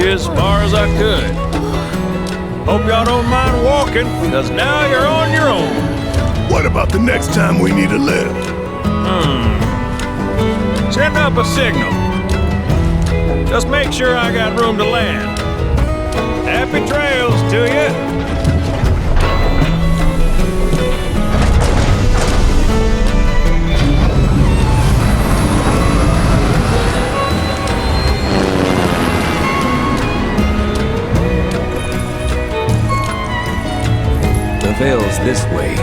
you as far as I could. Hope y'all don't mind walking, because now you're on your own. What about the next time we need a lift? Send up a signal. Just make sure I got room to land. Happy trails to you. The Vale's this way.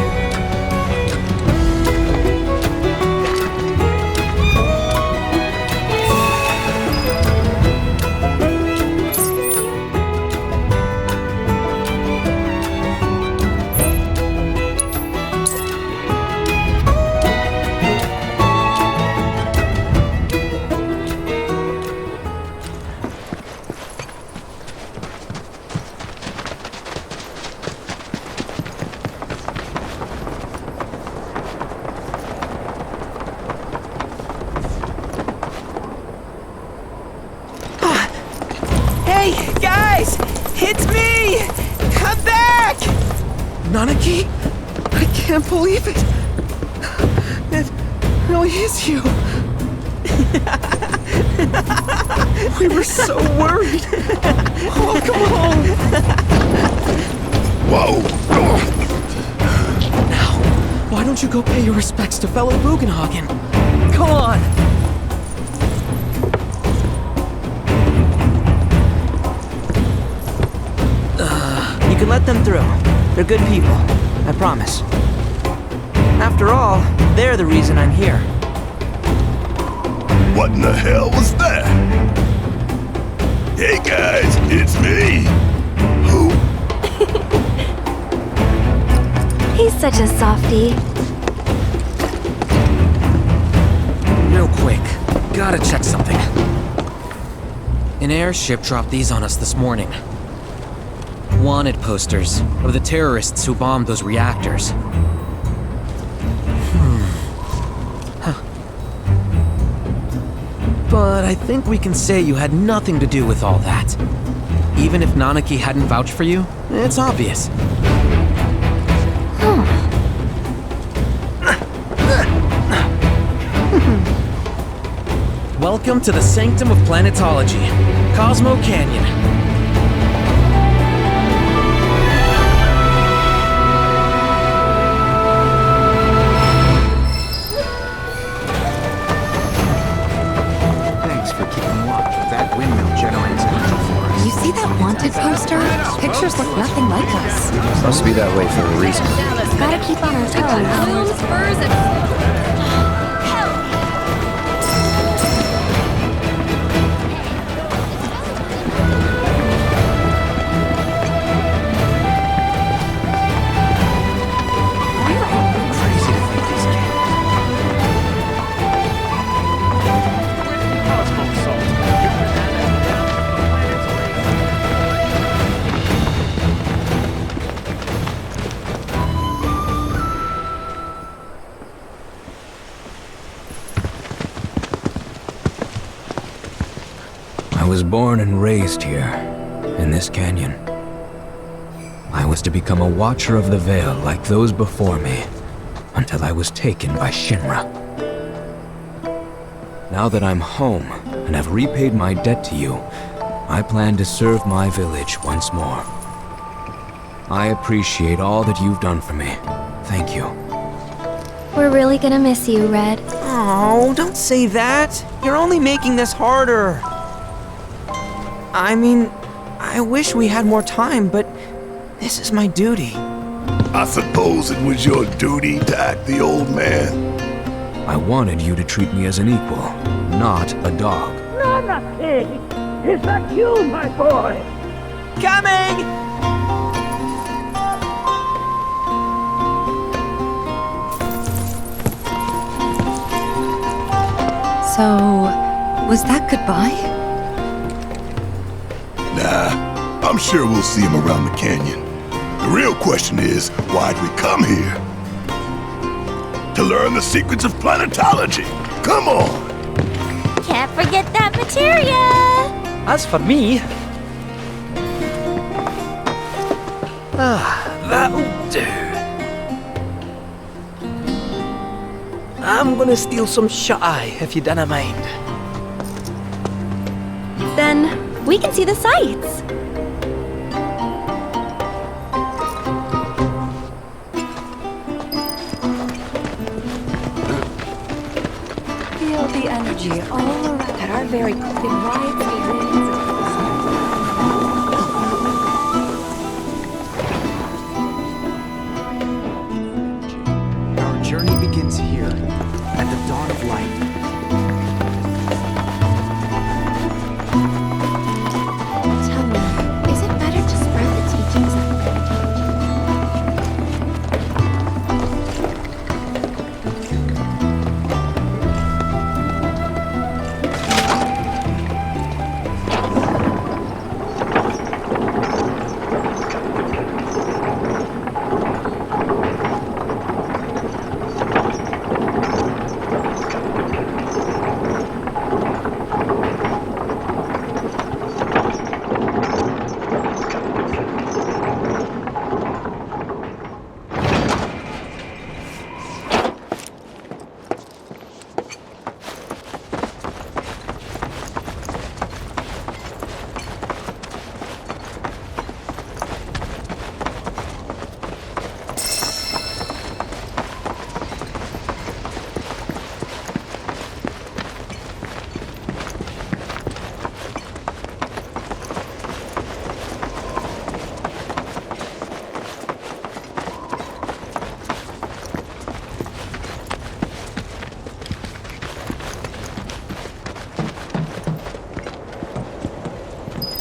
It's me! Come back! Nanaki? I can't believe it! It really is you! We were so worried! Welcome home! Whoa! Now, why don't you go pay your respects to fellow Bugenhagen? Come on! You can let them through. They're good people. I promise. After all, they're the reason I'm here. What in the hell was that? Hey guys, it's me! Who? He's such a softie. Real quick, gotta check something. An airship dropped these on us this morning. Wanted posters of the terrorists who bombed those reactors. But I think we can say you had nothing to do with all that. Even if Nanaki hadn't vouched for you, it's obvious. Welcome to the sanctum of planetology, Cosmo Canyon. You see that wanted poster? Pictures look nothing like us. Must be that way for a reason. Gotta keep on our toes. I was born and raised here, in this canyon. I was to become a watcher of the Vale like those before me, until I was taken by Shinra. Now that I'm home, and have repaid my debt to you, I plan to serve my village once more. I appreciate all that you've done for me. Thank you. We're really gonna miss you, Red. Oh, don't say that. You're only making this harder. I mean, I wish we had more time, but this is my duty. I suppose it was your duty to act the old man. I wanted you to treat me as an equal, not a dog. Nanaki! Is that you, my boy? Coming! So, was that goodbye? Nah, I'm sure we'll see him around the canyon. The real question is, why'd we come here? To learn the secrets of planetology. Come on! Can't forget that materia! As for me, That'll do. I'm gonna steal some shut-eye, if you don't mind. Then we can see the sights. Feel the energy all around at our very core. It rides the winds of Our journey begins here, at the dawn of light. Tell me, is it better to spread the teachings of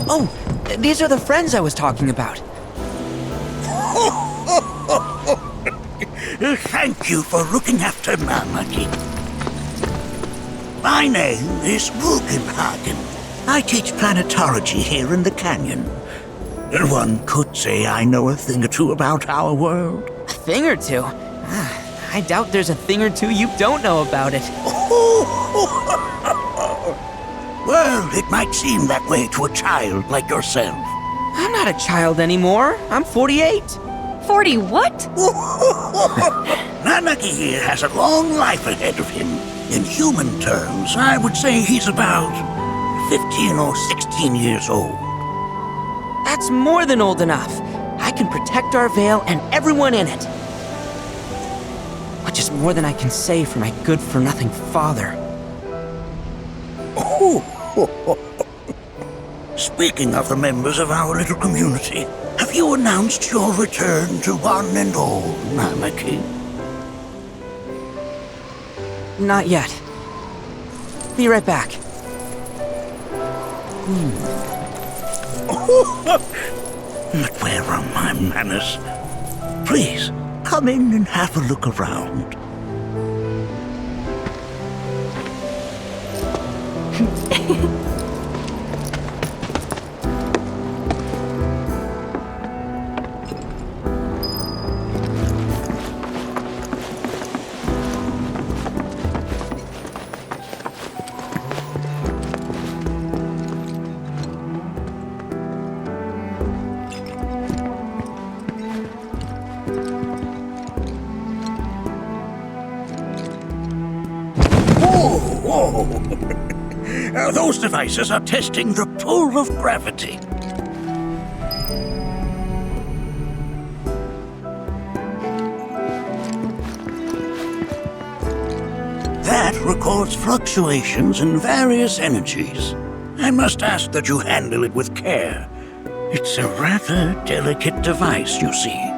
Oh, these are the friends I was talking about. Thank you for looking after Marmaduke. My name is Wogenhagen. I teach planetology here in the canyon. One could say I know a thing or two about our world. A thing or two? I doubt there's a thing or two you don't know about it. Well, it might seem that way to a child like yourself. I'm not a child anymore. I'm 48. 40 what? Nanaki here has a long life ahead of him. In human terms, I would say he's about 15 or 16 years old. That's more than old enough. I can protect our Vale and everyone in it. Which is more than I can say for my good-for-nothing father. Speaking of the members of our little community, have you announced your return to one and all, Namaki? Not yet. Be right back. But where are my manners? Please, come in and have a look around. Whoa! Those devices are testing the pull of gravity. That records fluctuations in various energies. I must ask that you handle it with care. It's a rather delicate device, you see.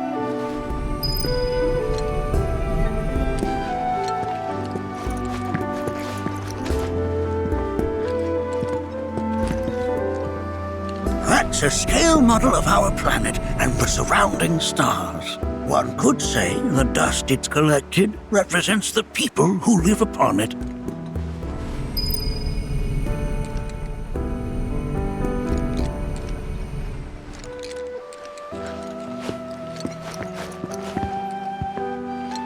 That's a scale model of our planet and the surrounding stars. One could say the dust it's collected represents the people who live upon it.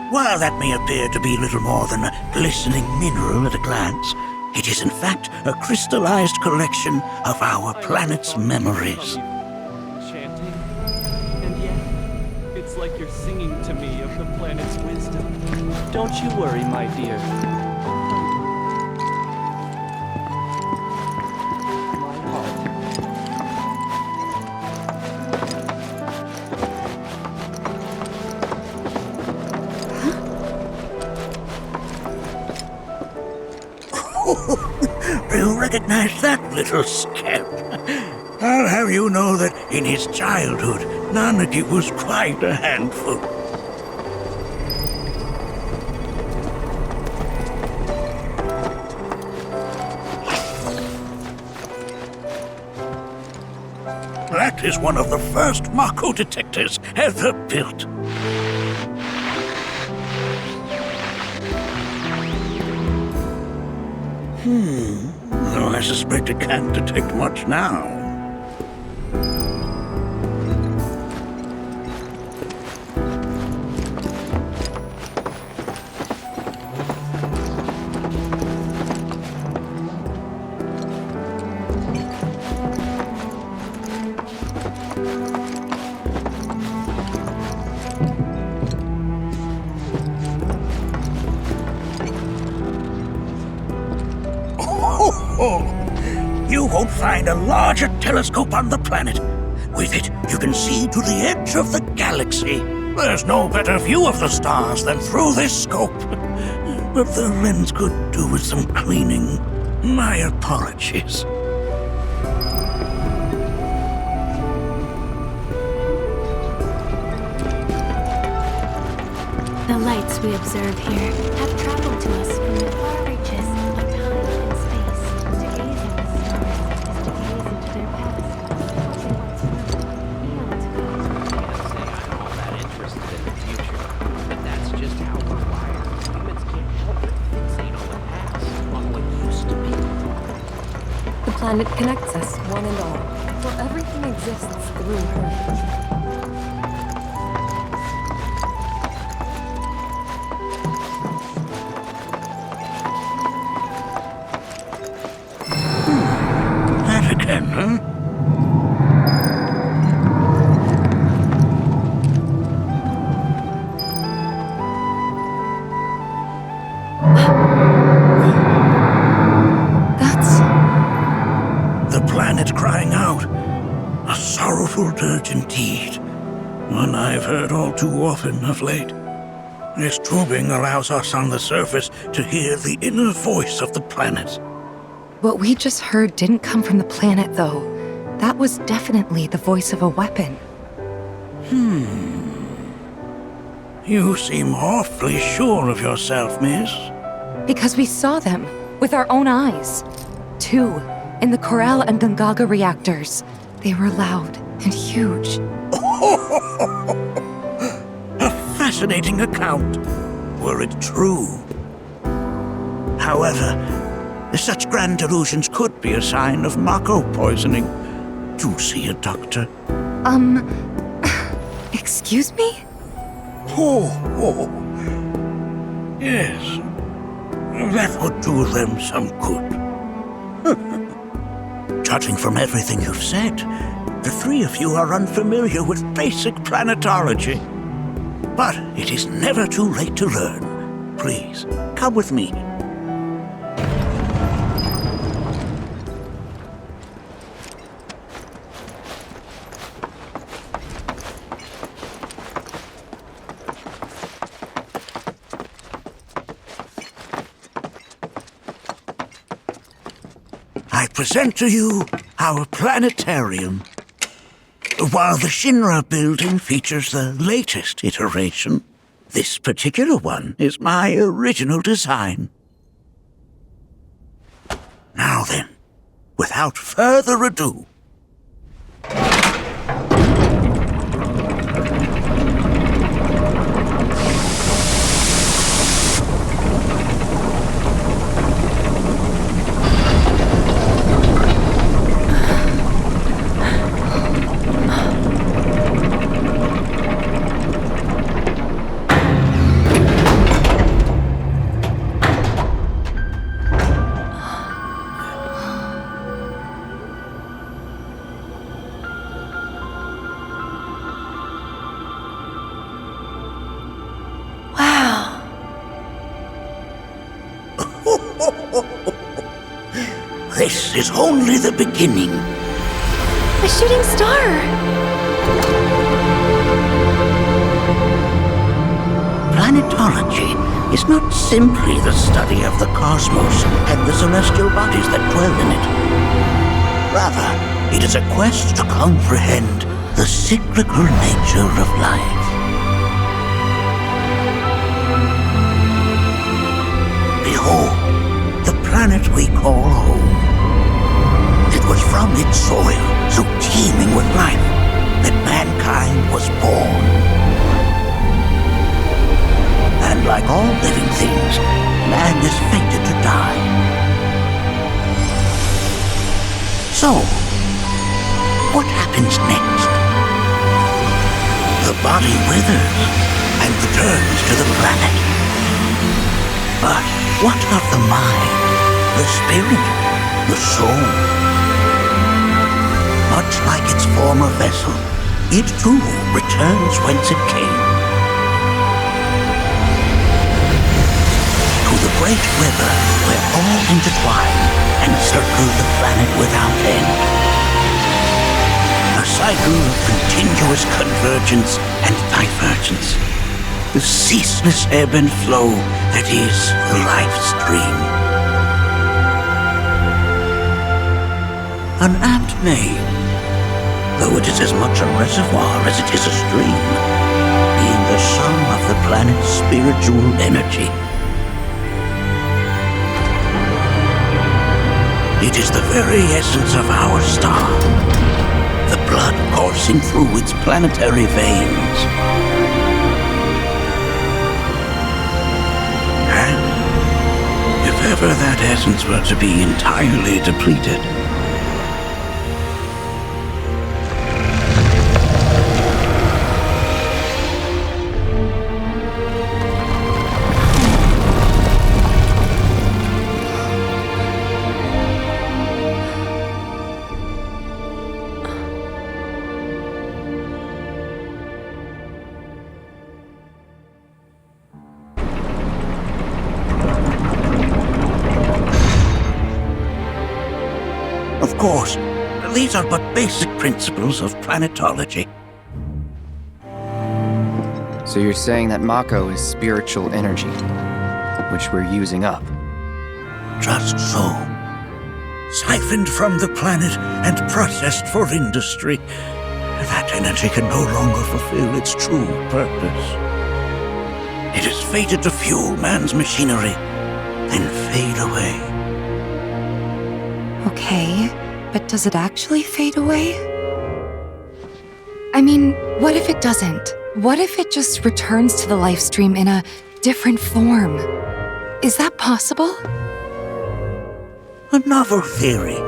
While that may appear to be little more than a glistening mineral at a glance, it is in fact a crystallized collection of our planet's memories. Chanting, and yet It's like you're singing to me of the planet's wisdom. Don't you worry, my dear. My heart. Do you recognize that little scamp? I'll have you know that in his childhood, Nanaki was quite a handful. That is one of the first Mako detectors ever built. Though I suspect it can't detect much now. You won't find a larger telescope on the planet. With it, you can see to the edge of the galaxy. There's no better view of the stars than through this scope. But the lens could do with some cleaning. My apologies. The lights we observe here have traveled to us from the far reaches of time and space. To gaze at the stars is to gaze into their past, what they once were, eons ago. Can't say I'm all that interested in the future, but that's just how we're wired. Humans can't help but fixate on the past, on what used to be. The planet connects us, one and all, for everything exists through her. That again, huh? That's... The planet crying out. A sorrowful dirge indeed. One I've heard all too often of late. This tubing allows us on the surface to hear the inner voice of the planet. What we just heard didn't come from the planet, though. That was definitely the voice of a weapon. You seem awfully sure of yourself, miss. Because we saw them, with our own eyes. 2, in the Corral and Gungaga reactors. They were loud and huge. A fascinating account, were it true. However, such grand delusions could be a sign of Mako poisoning. Do see a doctor. Excuse me? Oh. Yes. That would do them some good. Judging from everything you've said, the three of you are unfamiliar with basic planetology. But it is never too late to learn. Please, come with me. I present to you our planetarium. While the Shinra building features the latest iteration, this particular one is my original design. Now then, without further ado, This is only the beginning. A shooting star! Planetology is not simply the study of the cosmos and the celestial bodies that dwell in it. Rather, it is a quest to comprehend the cyclical nature of life. Behold, the planet we call home. It was from its soil, so teeming with life, that mankind was born. And like all living things, man is fated to die. So, what happens next? The body withers and returns to the planet. But what of the mind, the spirit, the soul? Much like its former vessel, it too returns whence it came. To the great river where all intertwine and circle the planet without end. A cycle of continuous convergence and divergence. The ceaseless ebb and flow that is the life stream. An apt name, though it is as much a reservoir as it is a stream, being the sum of the planet's spiritual energy. It is the very essence of our star, the blood coursing through its planetary veins. And if ever that essence were to be entirely depleted, of course, these are but basic principles of planetology. So you're saying that Mako is spiritual energy, which we're using up? Just so. Siphoned from the planet and processed for industry, that energy can no longer fulfill its true purpose. It is fated to fuel man's machinery, then fade away. Okay, but does it actually fade away? I mean, what if it doesn't? What if it just returns to the life stream in a different form? Is that possible? A novel theory,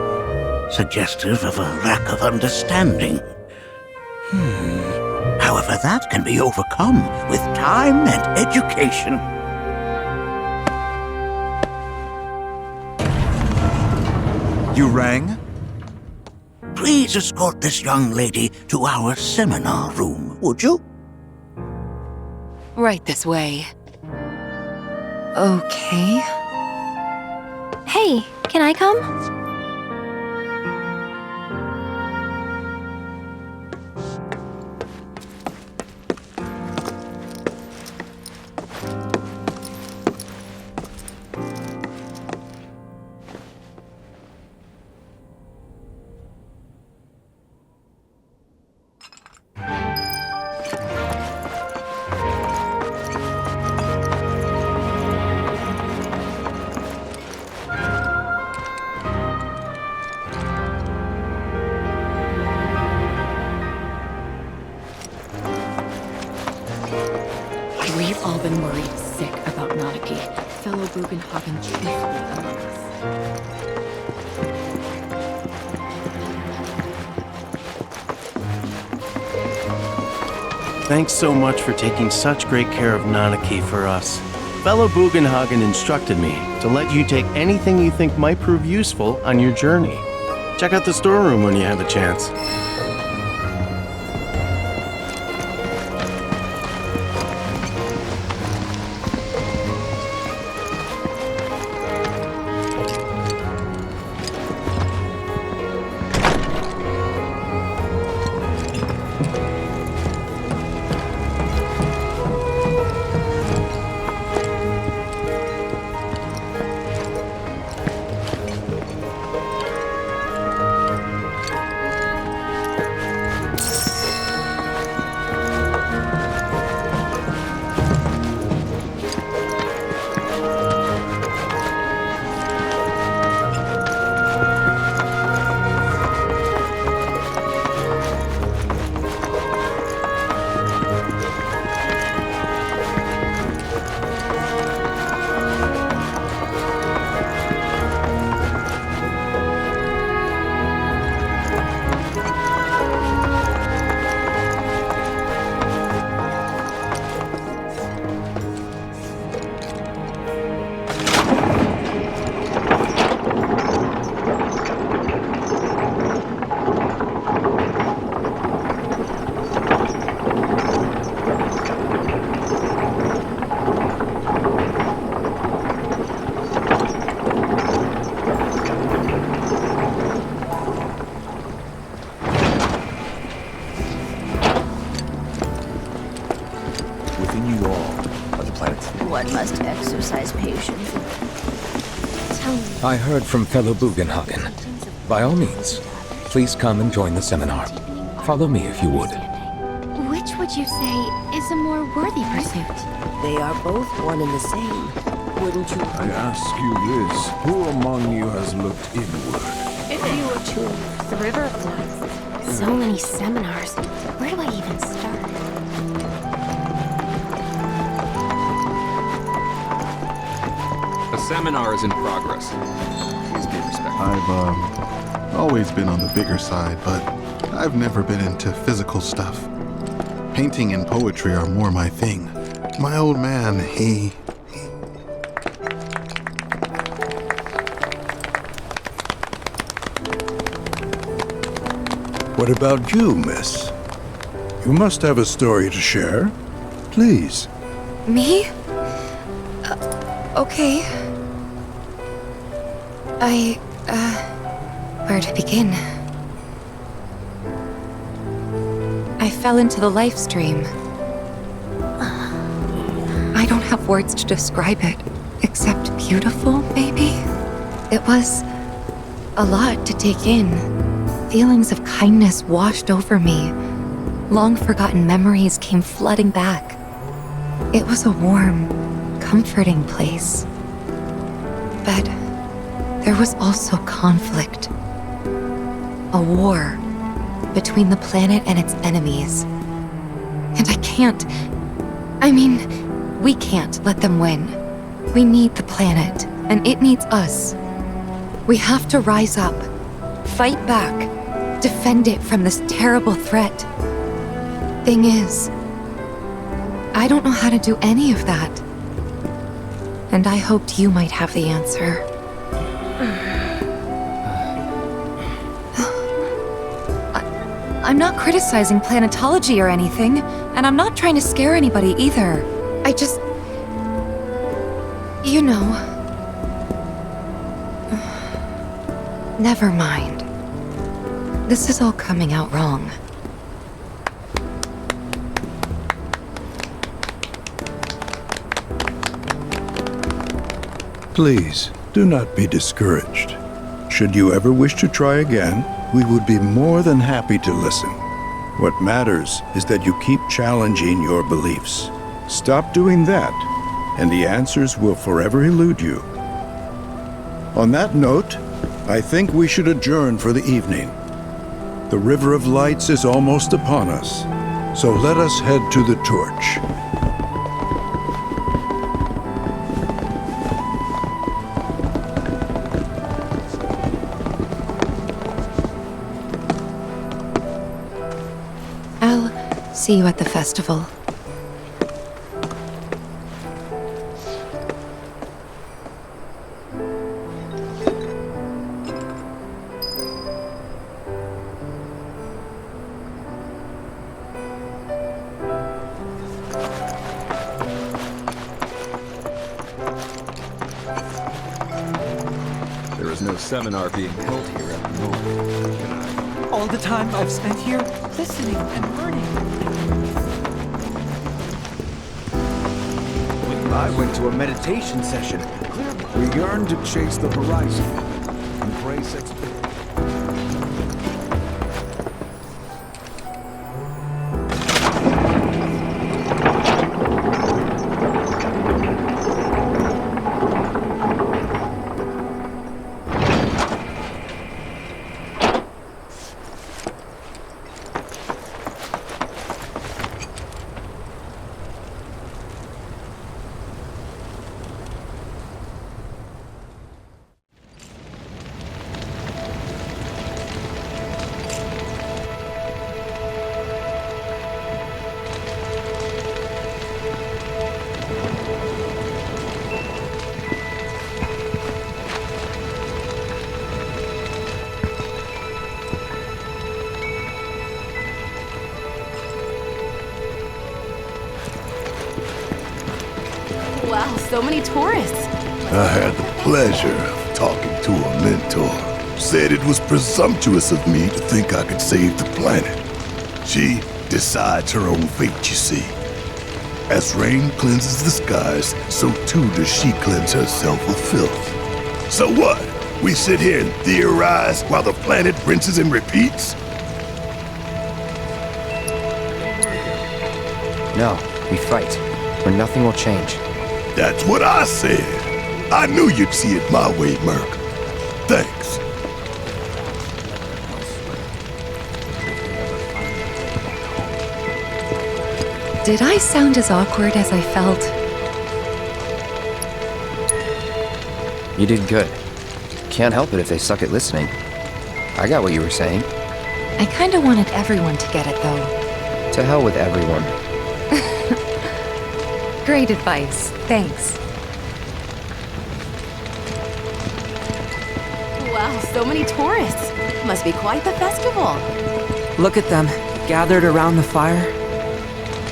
suggestive of a lack of understanding. However, that can be overcome with time and education. You rang? Please escort this young lady to our seminar room, would you? Right this way. Okay. Hey, can I come? We've all been worried sick about Nanaki, fellow Bugenhagen chiefly among us. Thanks so much for taking such great care of Nanaki for us. Fellow Bugenhagen instructed me to let you take anything you think might prove useful on your journey. Check out the storeroom when you have a chance. within you all are the planet's... One must exercise patience. Tell me. I heard from fellow Bugenhagen. By all means, please come and join the seminar. Follow me if you would. Which would you say is a more worthy pursuit? They are both one and the same. Wouldn't you? I ask you this, who among you has looked inward? If you were to the river floods, so many seminars, where do I even start? A seminar is in progress. Please be respectful. I've always been on the bigger side, but I've never been into physical stuff. Painting and poetry are more my thing. My old man, he... What about you, miss? You must have a story to share. Please. Me? Okay. Where to begin? I fell into the life stream. I don't have words to describe it, except beautiful, maybe? It was a lot to take in. Feelings of kindness washed over me. Long-forgotten memories came flooding back. It was a warm, comforting place. But there was also conflict. A war between the planet and its enemies. And we can't let them win. We need the planet, and it needs us. We have to rise up, fight back, defend it from this terrible threat. Thing is, I don't know how to do any of that. And I hoped you might have the answer. I'm not criticizing planetology or anything, and I'm not trying to scare anybody either. I just... you know... Never mind. This is all coming out wrong. Please, do not be discouraged. Should you ever wish to try again, we would be more than happy to listen. What matters is that you keep challenging your beliefs. Stop doing that, and the answers will forever elude you. On that note, I think we should adjourn for the evening. The River of Lights is almost upon us, so let us head to the torch. I'll see you at the festival. There is no seminar being held here at the moment. All the time I've spent here, listening and learning. I went to a meditation session. We yearn to chase the horizon. Embrace experience. Wow, so many tourists. I had the pleasure of talking to a mentor. Said it was presumptuous of me to think I could save the planet. She decides her own fate, you see. As rain cleanses the skies, so too does she cleanse herself of filth. So what? We sit here and theorize while the planet rinses and repeats? No, we fight, or nothing will change. That's what I said. I knew you'd see it my way, Merc. Thanks. Did I sound as awkward as I felt? You did good. Can't help it if they suck at listening. I got what you were saying. I kinda wanted everyone to get it, though. To hell with everyone. Great advice. Thanks. Wow, so many tourists. Must be quite the festival. Look at them, gathered around the fire.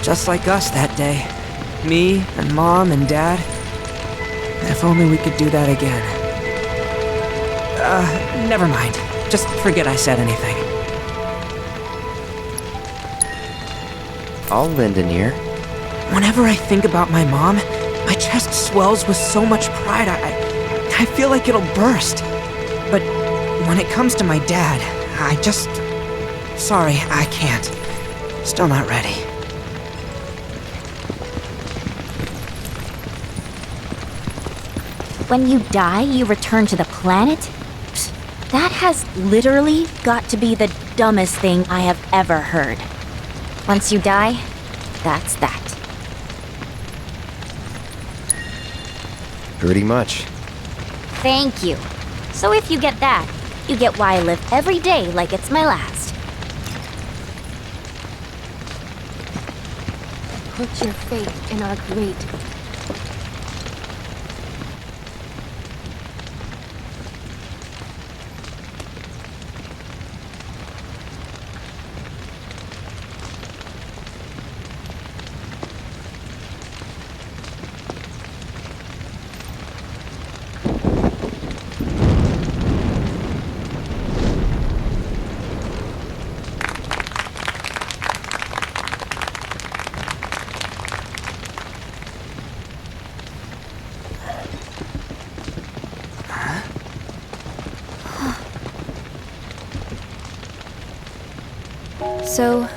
Just like us that day. Me and Mom and Dad. If only we could do that again. Never mind. Just forget I said anything. I'll lend an ear. Whenever I think about my mom, my chest swells with so much pride, I feel like it'll burst. But when it comes to my dad, Sorry, I can't. Still not ready. When you die, you return to the planet? Psst, that has literally got to be the dumbest thing I have ever heard. Once you die, that's that. Pretty much. Thank you. So if you get that, you get why I live every day like it's my last. Put your faith in our great. So,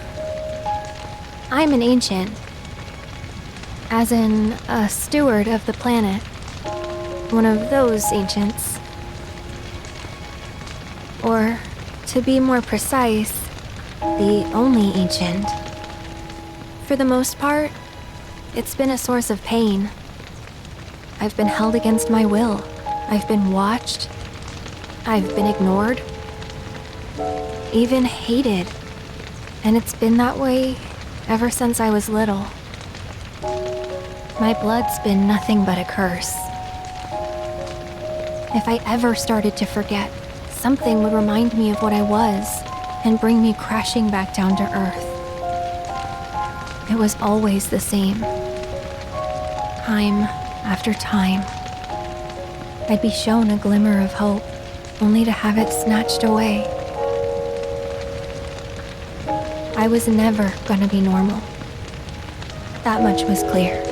I'm an ancient. As in, a steward of the planet. One of those ancients. Or, to be more precise, the only ancient. For the most part, it's been a source of pain. I've been held against my will. I've been watched. I've been ignored. Even hated. And it's been that way ever since I was little. My blood's been nothing but a curse. If I ever started to forget, something would remind me of what I was and bring me crashing back down to earth. It was always the same. Time after time. I'd be shown a glimmer of hope, only to have it snatched away. I was never gonna be normal. That much was clear.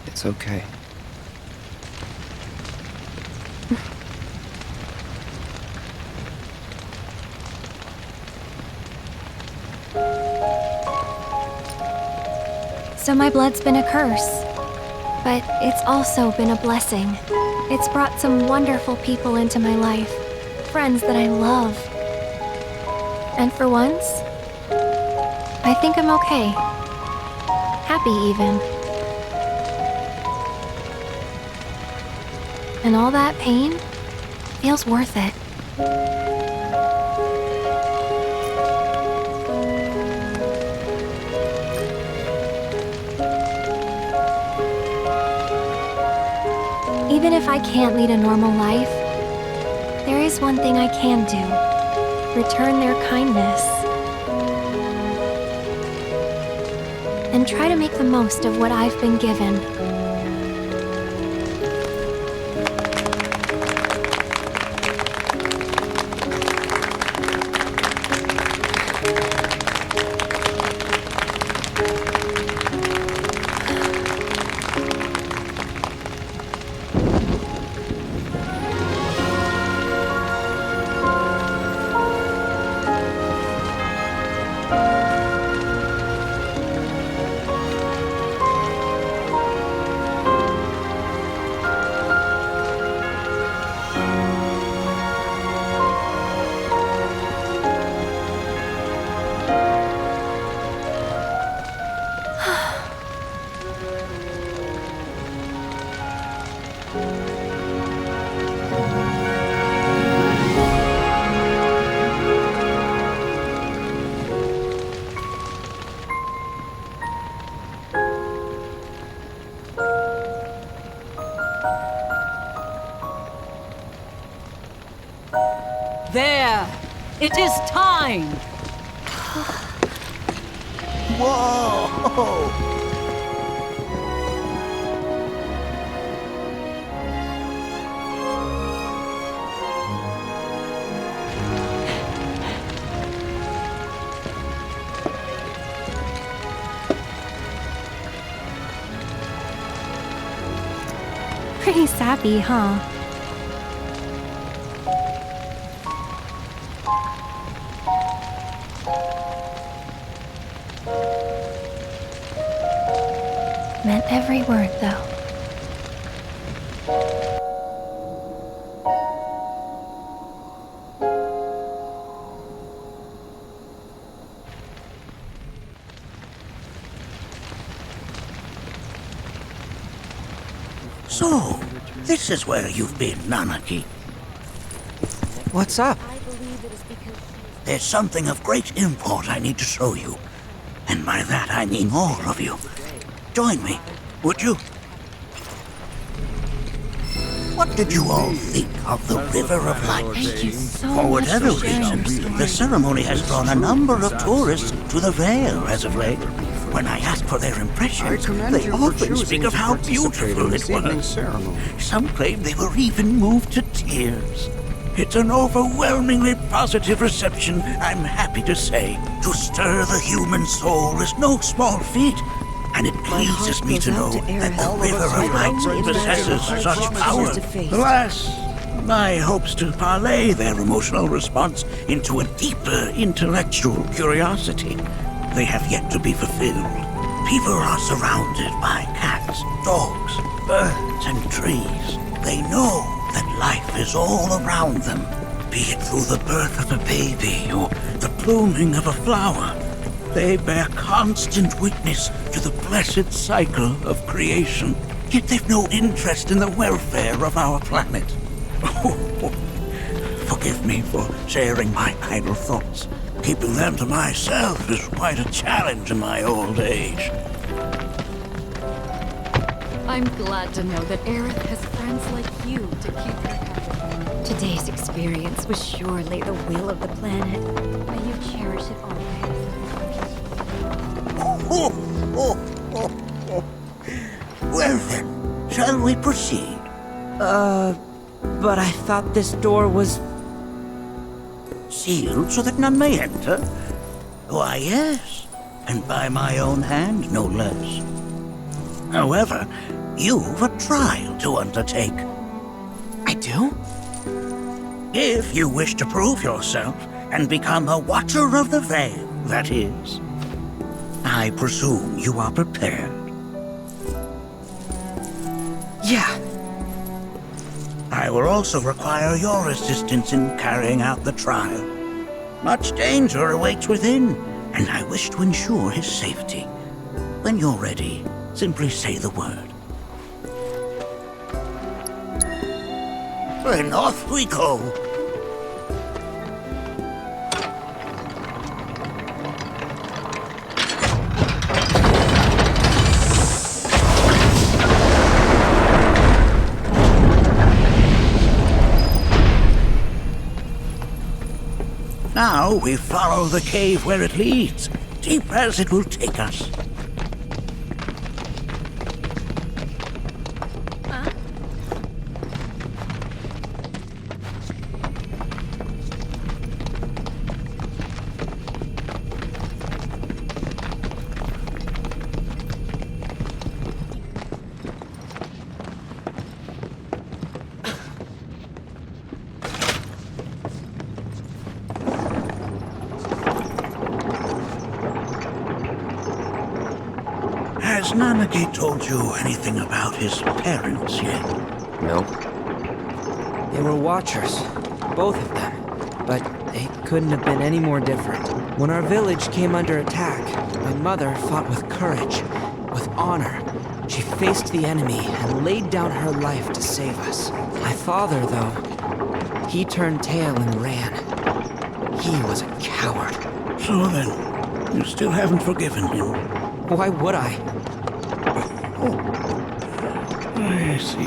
It's okay. So my blood's been a curse, but it's also been a blessing. It's brought some wonderful people into my life, friends that I love. And for once, I think I'm okay. Happy even. And all that pain feels worth it. Even if I can't lead a normal life, There is one thing I can do. Return their kindness. And try to make the most of what I've been given. There! It is time! Whoa! Pretty sappy, huh? Meant every word, though. So, this is where you've been, Nanaki. What's up? There's something of great import I need to show you. And by that I mean all of you. Join me, would you? What did you all think of the River of Light? Thank you so For much whatever for sharing reason, your the story. ceremony has drawn a number of tourists to the Vale as of late. When I ask for their impressions, they often speak of how beautiful it was. Some claim they were even moved to tears. It's an overwhelmingly positive reception, I'm happy to say. To stir the human soul is no small feat, and it pleases me to know that the River of Light possesses such power. Alas, my hopes to parlay their emotional response into a deeper intellectual curiosity, they have yet to be fulfilled. People are surrounded by cats, dogs, birds, and trees. They know that life is all around them, be it through the birth of a baby or the blooming of a flower. They bear constant witness to the blessed cycle of creation, yet they've no interest in the welfare of our planet. Forgive me for sharing my idle thoughts. Keeping them to myself is quite a challenge in my old age. I'm glad to know that Aerith has friends like you to keep her company. Today's experience was surely the will of the planet. May you cherish it always. Well then, shall we proceed? But I thought this door was... Sealed so that none may enter? Why, yes. And by my own hand, no less. However, you've a trial to undertake. I do? If you wish to prove yourself and become a Watcher of the Vale, that is. I presume you are prepared. Yeah. I will also require your assistance in carrying out the trial. Much danger awaits within, and I wish to ensure his safety. When you're ready, simply say the word. Then off we go. Now we follow the cave where it leads, deep as it will take us. Has Nanaki told you anything about his parents yet? No. They were Watchers, both of them, but they couldn't have been any more different. When our village came under attack, my mother fought with courage, with honor. She faced the enemy and laid down her life to save us. My father, though, he turned tail and ran. He was a coward. So then, you still haven't forgiven him? Why would I? I see.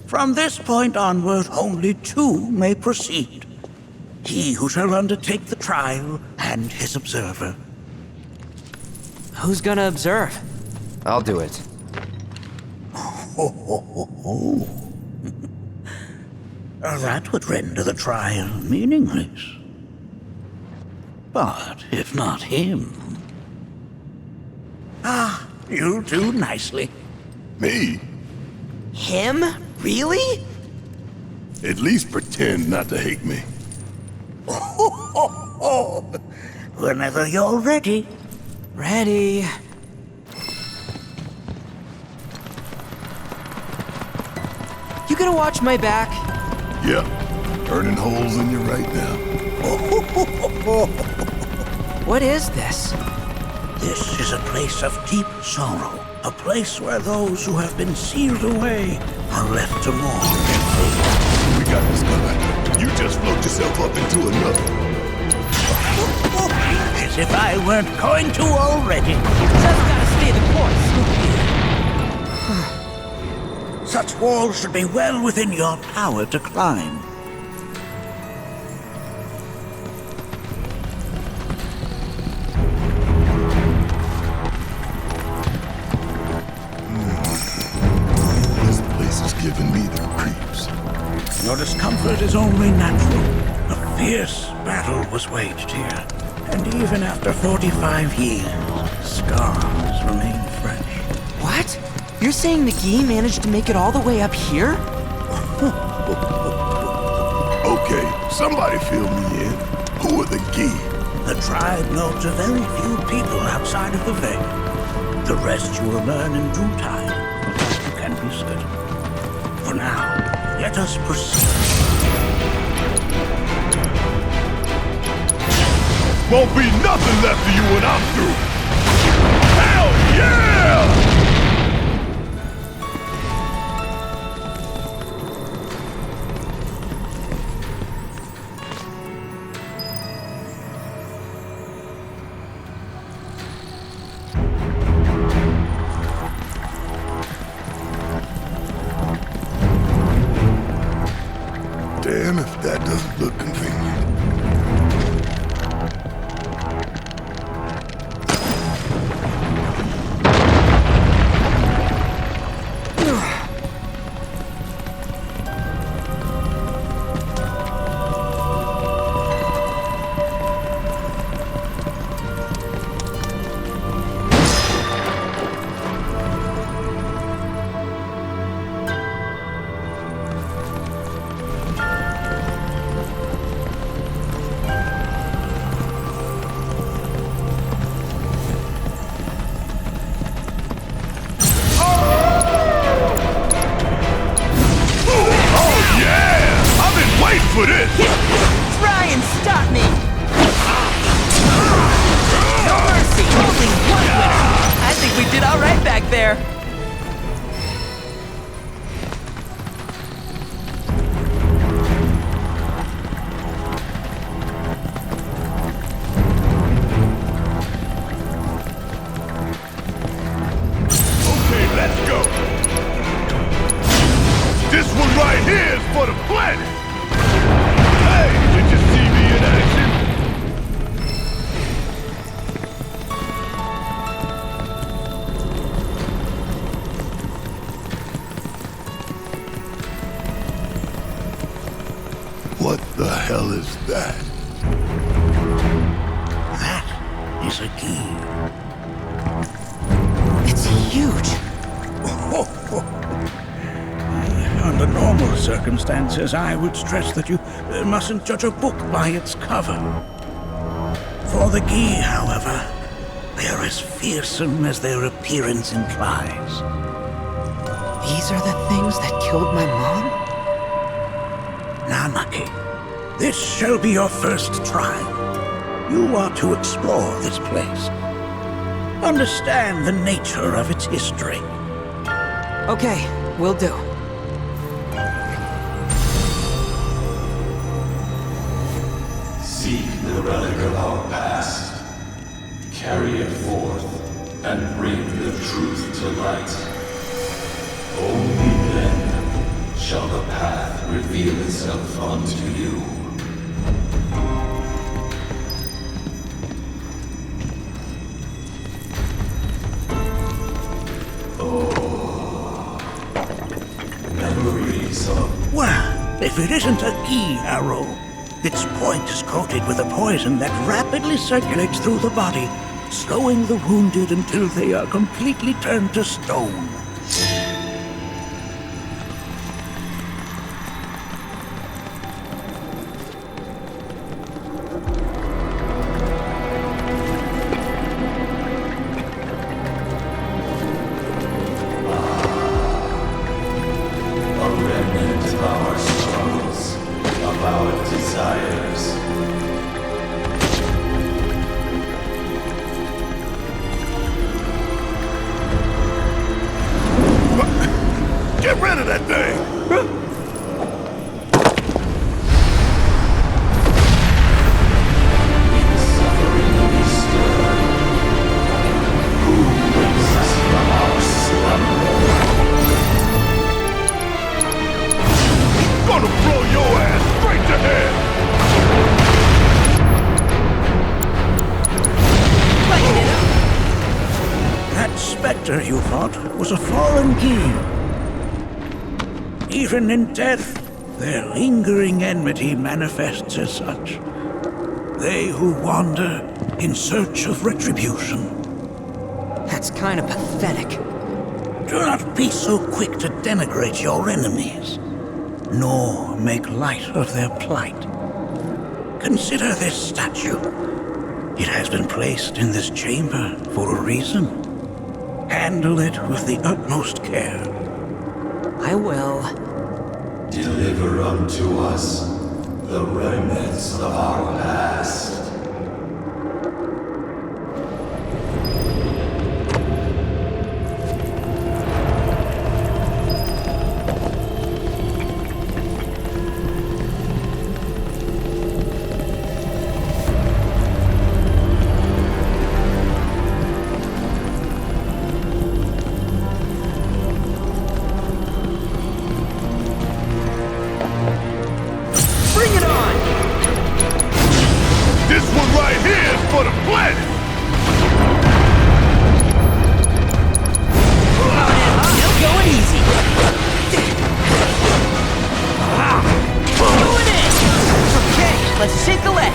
From this point onward, only two may proceed. He who shall undertake the trial and his observer. Who's gonna observe? I'll do it. That would render the trial meaningless. But if not him... Ah, you'll do nicely. Me? Him? Really? At least pretend not to hate me. Whenever you're ready. Ready. You gonna watch my back? Yep. Burning holes in you right now. What is this? This is a place of deep sorrow. A place where those who have been sealed away are left to mourn their fate. We got this covered. You just float yourself up into another. As if I weren't going to already. Just gotta stay the course. Such walls should be well within your power to climb. This place is giving me the creeps. Your discomfort is only natural. A fierce battle was waged here. And even after 45 years, scars remain fresh. What? You're saying the Gi managed to make it all the way up here? Okay, somebody fill me in. Who are the Gi? The tribe knows a very few people outside of the Vale. The rest you will learn in due time. You can be certain. For now, let us proceed. Won't be nothing left of you when I'm through. Hell yeah! Damn if that doesn't look convenient. For this! Try and stop me! No mercy, only one winner! I think we did all right back there. for the planet! Hey, did you see me in action? What the hell is that? That is a key. It's huge. Under normal circumstances, I would stress that you mustn't judge a book by its cover. For the Gi, however, they are as fearsome as their appearance implies. These are the things that killed my mom? Nanaki, this shall be your first trial. You are to explore this place. Understand the nature of its history. Okay, will do. Seek the relic of our past. Carry it forth and bring the truth to light. Only then shall the path reveal itself unto you. Memories of... Well, if it isn't a Gi arrow, its point is coated with a poison that rapidly circulates through the body, slowing the wounded until they are completely turned to stone. A remnant of our struggles, of our desires. Get rid of that thing! Suffering we stir. Who wakes us from our slumber? Gonna throw your ass straight to hell! That specter you fought was a fallen Gi. Even in death, their lingering enmity manifests as such. They who wander in search of retribution. That's kind of pathetic. Do not be so quick to denigrate your enemies, nor make light of their plight. Consider this statue. It has been placed in this chamber for a reason. Handle it with the utmost care. I will. Deliver unto us the remnants of our past. Bring it on! This one right here is for the planet! Still going easy. Doing it! Okay, let's shake a leg.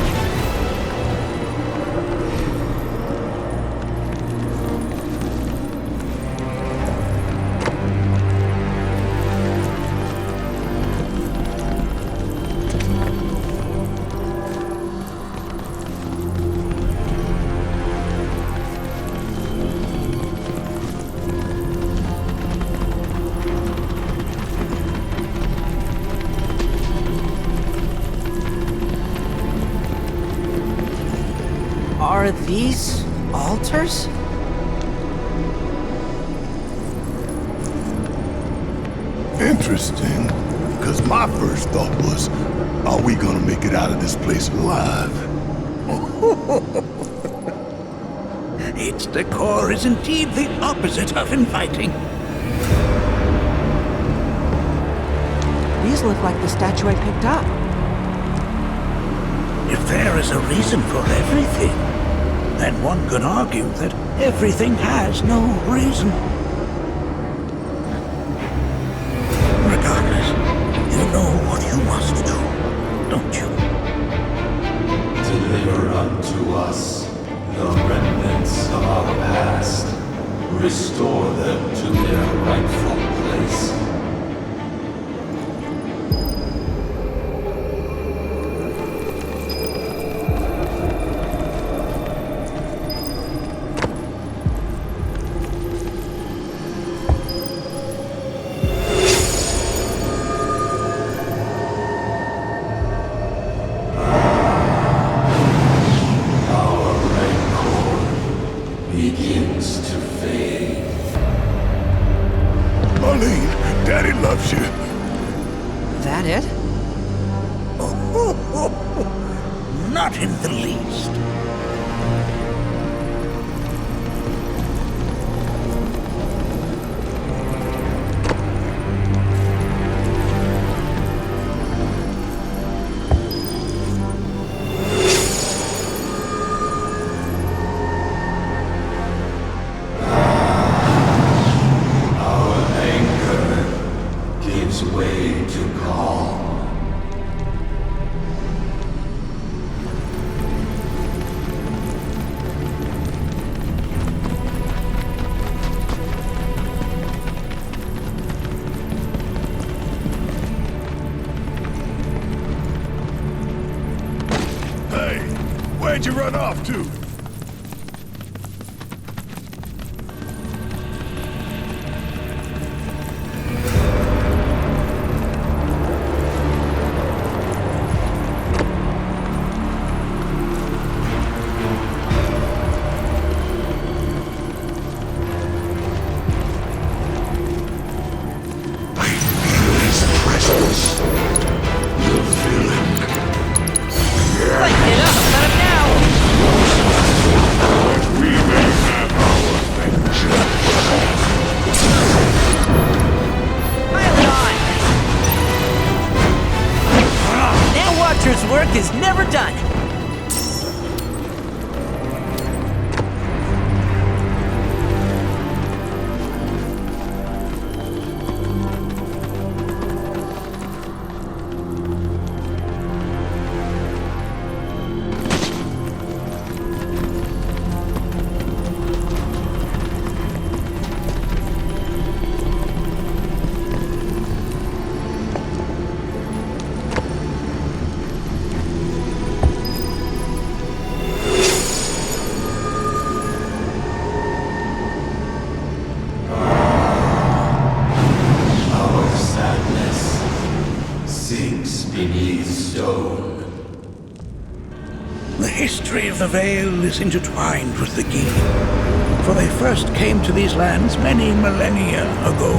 Are these altars? Interesting, because my first thought was, are we gonna make it out of this place alive? Its decor is indeed the opposite of inviting. These look like the statue I picked up. If there is a reason for everything, then one could argue that everything has no reason. Regardless, you know what you must do, don't you? Deliver unto us the remnants of our past. Restore them to their rightful place. Not in the least. Our anger gives way to calm. Where'd you run off to? Work is never done. The history of the Vale is intertwined with the Gi, for they first came to these lands many millennia ago.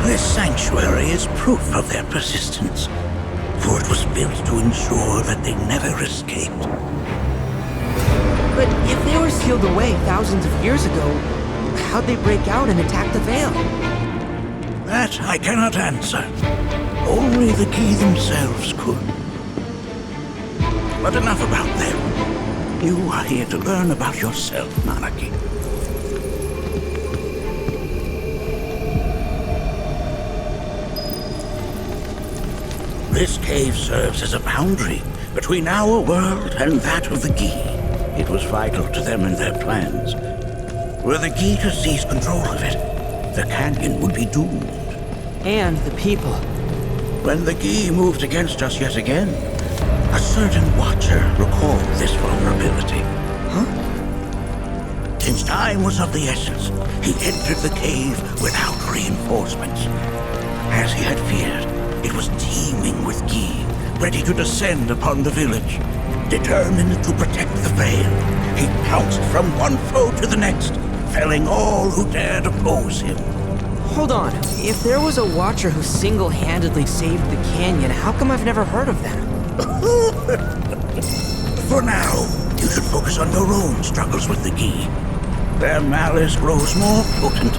This sanctuary is proof of their persistence, for it was built to ensure that they never escaped. But if they were sealed away thousands of years ago, how'd they break out and attack the Vale? That I cannot answer. Only the Gi themselves could. But enough about them. You are here to learn about yourself, Nanaki. This cave serves as a boundary between our world and that of the Gi. It was vital to them and their plans. Were the Gi to seize control of it, the canyon would be doomed. And the people. When the Gi moved against us yet again, a certain Watcher recalled this vulnerability. Huh? Since time was of the essence, he entered the cave without reinforcements. As he had feared, it was teeming with Gi, ready to descend upon the village. Determined to protect the Vale, he pounced from one foe to the next, felling all who dared oppose him. Hold on. If there was a Watcher who single-handedly saved the canyon, how come I've never heard of them? For now, you should focus on your own struggles with the Gi. Their malice grows more potent.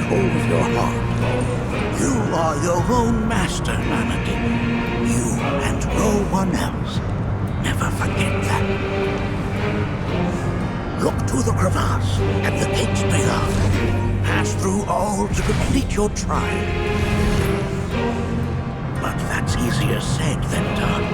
control of your heart. You are your own master, Nanaki. You and no one else. Never forget that. Look to the crevasse and the gates beyond. Pass through all to complete your trial. But that's easier said than done.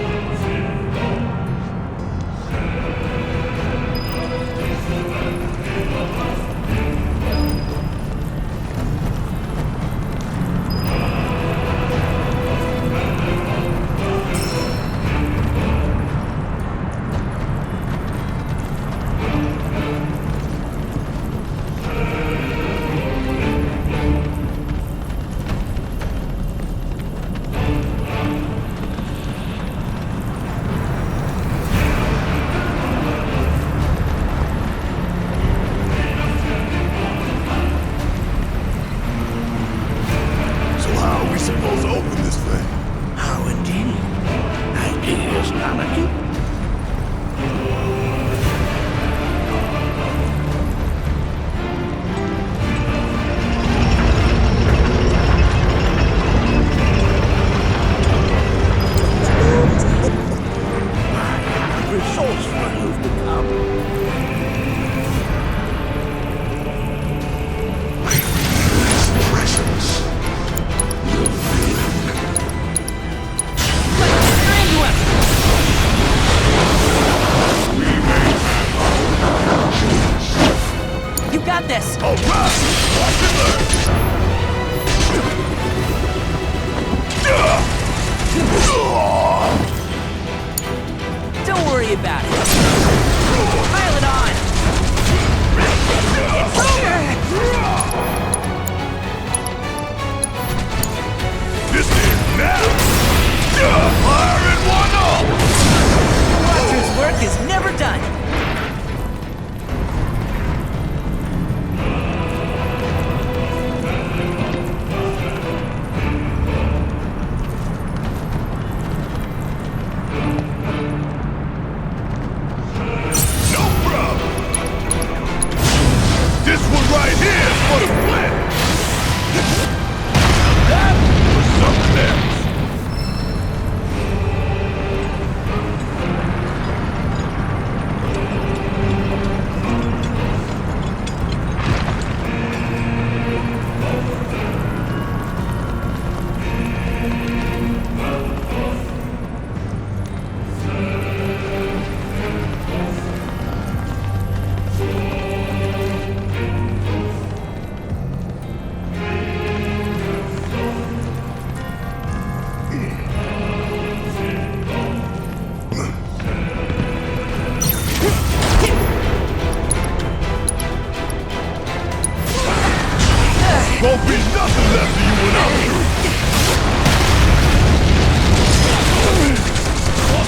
Won't be nothing left of you without me.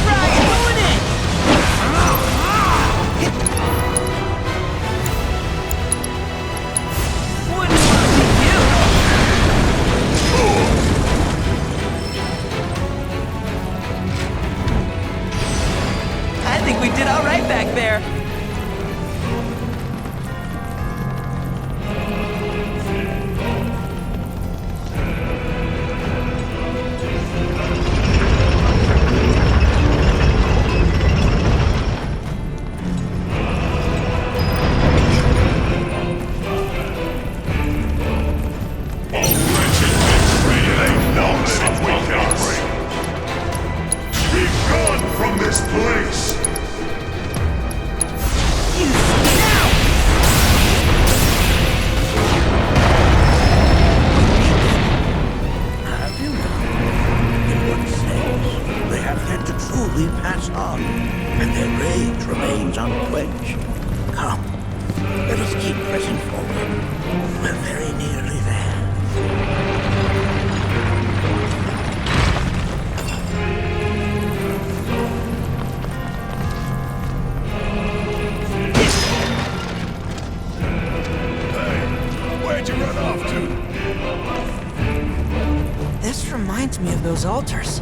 Right, going in! Wouldn't want to be you. I think we did all right back there. Pass on, and their rage remains unquenched. Come, let us keep pressing forward. We're very nearly there. Hey, where'd you run off to? This reminds me of those altars.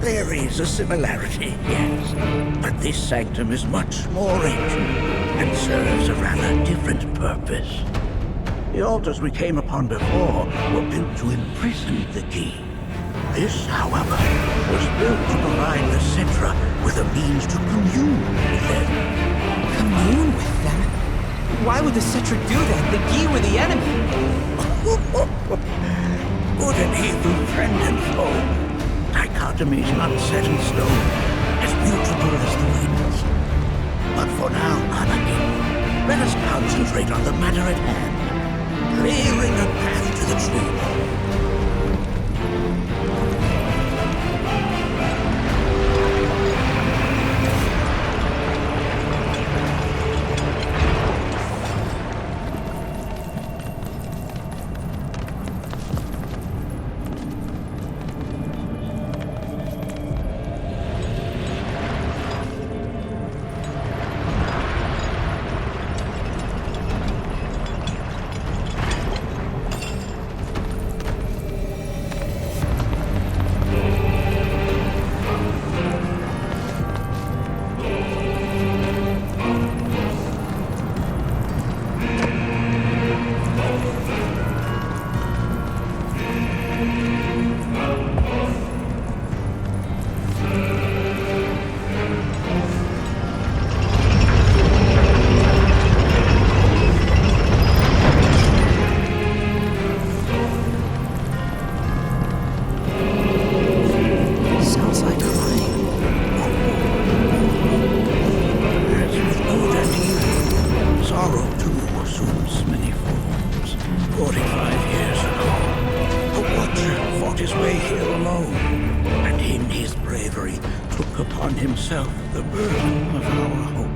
There is a similarity, yes. But this sanctum is much more ancient and serves a rather different purpose. The altars we came upon before were built to imprison the key. This, however, was built to provide the Cetra with a means to commune with them. Commune with them? Why would the Cetra do that? The Gi were the enemy. Good and evil, friend and foe. Dichotomies not set in stone, as mutable as the winds. But for now, Anaki, let us concentrate on the matter at hand, clearing a path to the truth. The burden of our hope.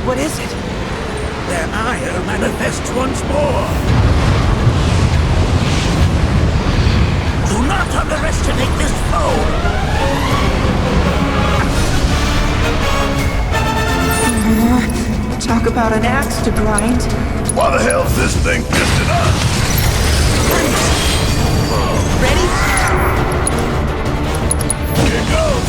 What is it? Their ire manifests once more. Do not underestimate this foe. Talk about an axe to grind. Why the hell's this thing pissing us? Ready? Here goes.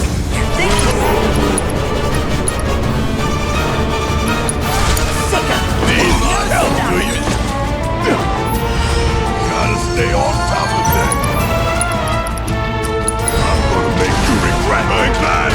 Need my help, do you? Gotta stay on top of that. I'm gonna make you regret my time.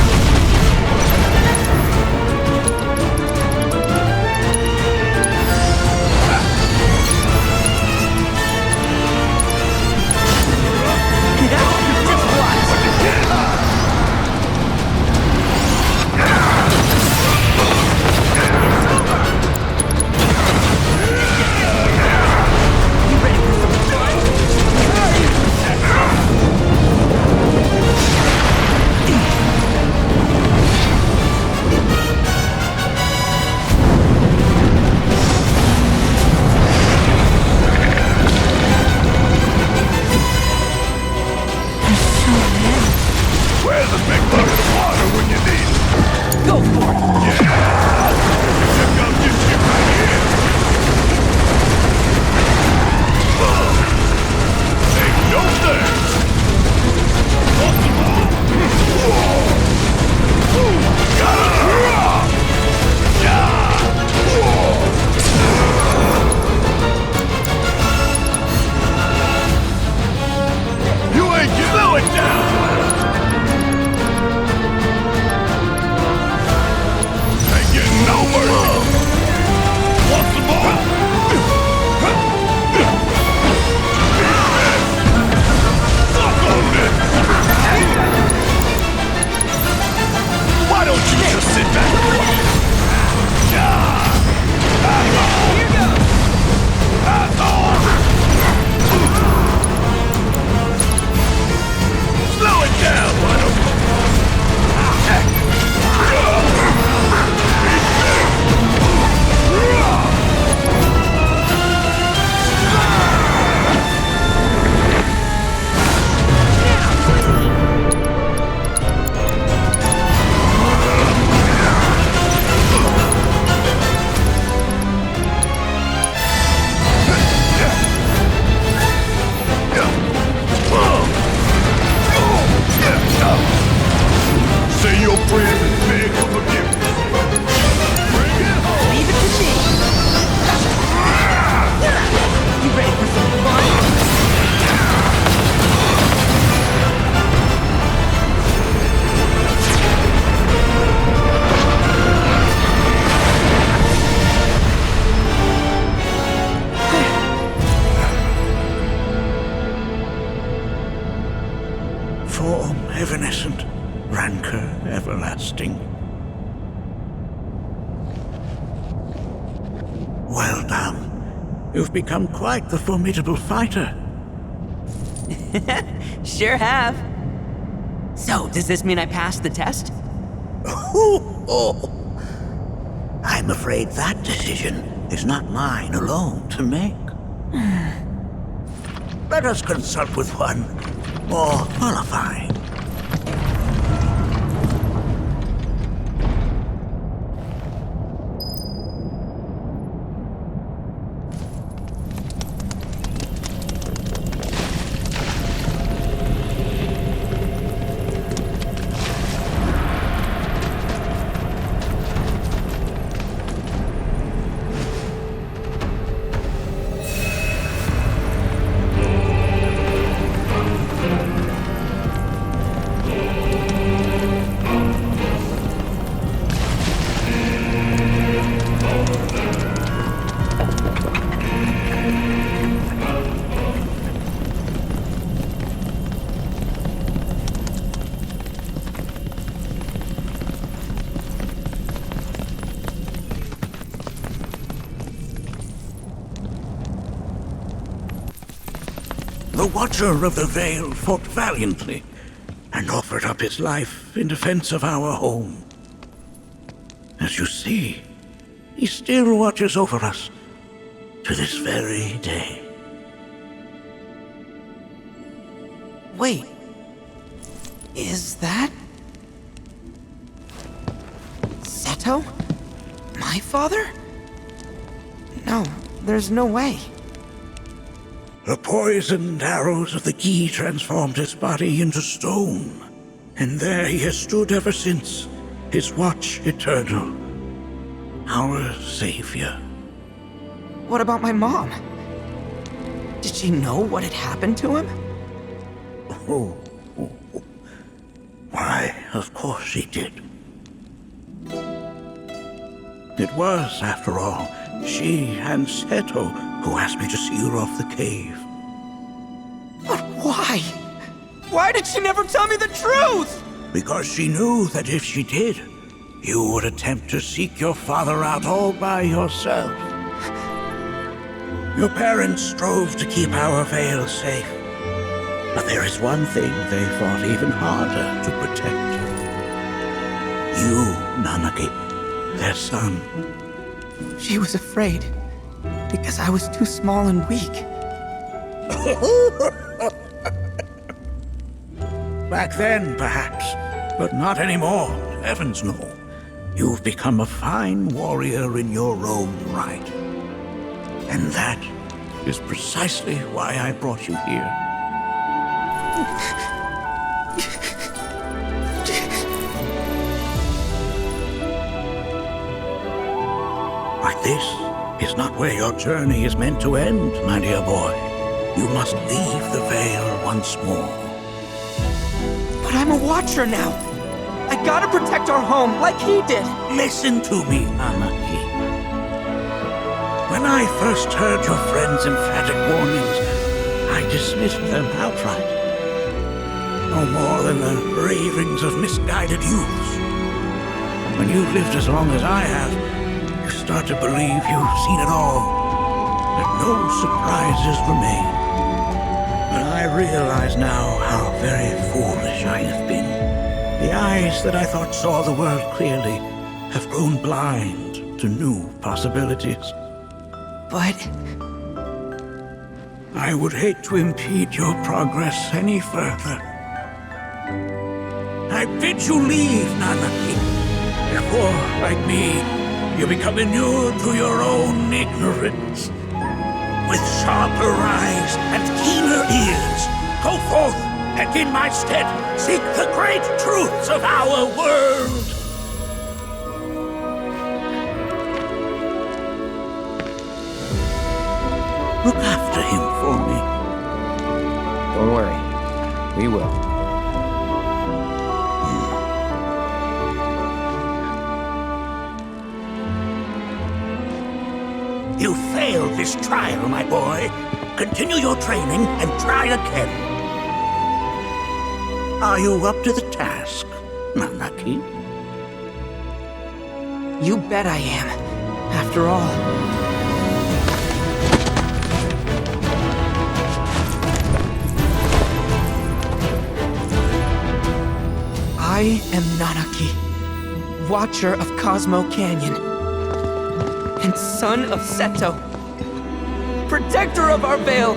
You've become quite the formidable fighter. Sure have. So, does this mean I passed the test? I'm afraid that decision is not mine alone to make. Let us consult with one more qualified. The Watcher of the Vale fought valiantly and offered up his life in defense of our home. As you see, he still watches over us to this very day. Wait. Is that... Seto? My father? No, there's no way. The poisoned arrows of the Gi transformed his body into stone, and there he has stood ever since, his watch eternal. Our savior. What about my mom? Did she know what had happened to him? Why, of course she did. It was, after all, she and Seto who asked me to seal off the cave. But why? Why did she never tell me the truth? Because she knew that if she did, you would attempt to seek your father out all by yourself. Your parents strove to keep our Vale safe. But there is one thing they fought even harder to protect. You, Nanaki, their son. She was afraid, because I was too small and weak. Back then, perhaps, but not anymore. Heavens no. You've become a fine warrior in your own right. And that is precisely why I brought you here. But this is not where your journey is meant to end, my dear boy. You must leave the Vale once more. But I'm a Watcher now. I gotta protect our home like he did. Listen to me, Nanaki. When I first heard your friend's emphatic warnings, I dismissed them outright. No more than the ravings of misguided youths. When you've lived as long as I have, you start to believe you've seen it all, that no surprises remain. But I realize now how very foolish I have been. The eyes that I thought saw the world clearly have grown blind to new possibilities. But... I would hate to impede your progress any further. I bid you leave, Nanaki, before, like me, you become inured to your own ignorance. With sharper eyes and keener ears, go forth and in my stead seek the great truths of our world. Look after him for me. Don't worry. We will. You failed this trial, my boy. Continue your training and try again. Are you up to the task, Nanaki? You bet I am. After all... I am Nanaki, Watcher of Cosmo Canyon, and son of Seto, protector of our Vale.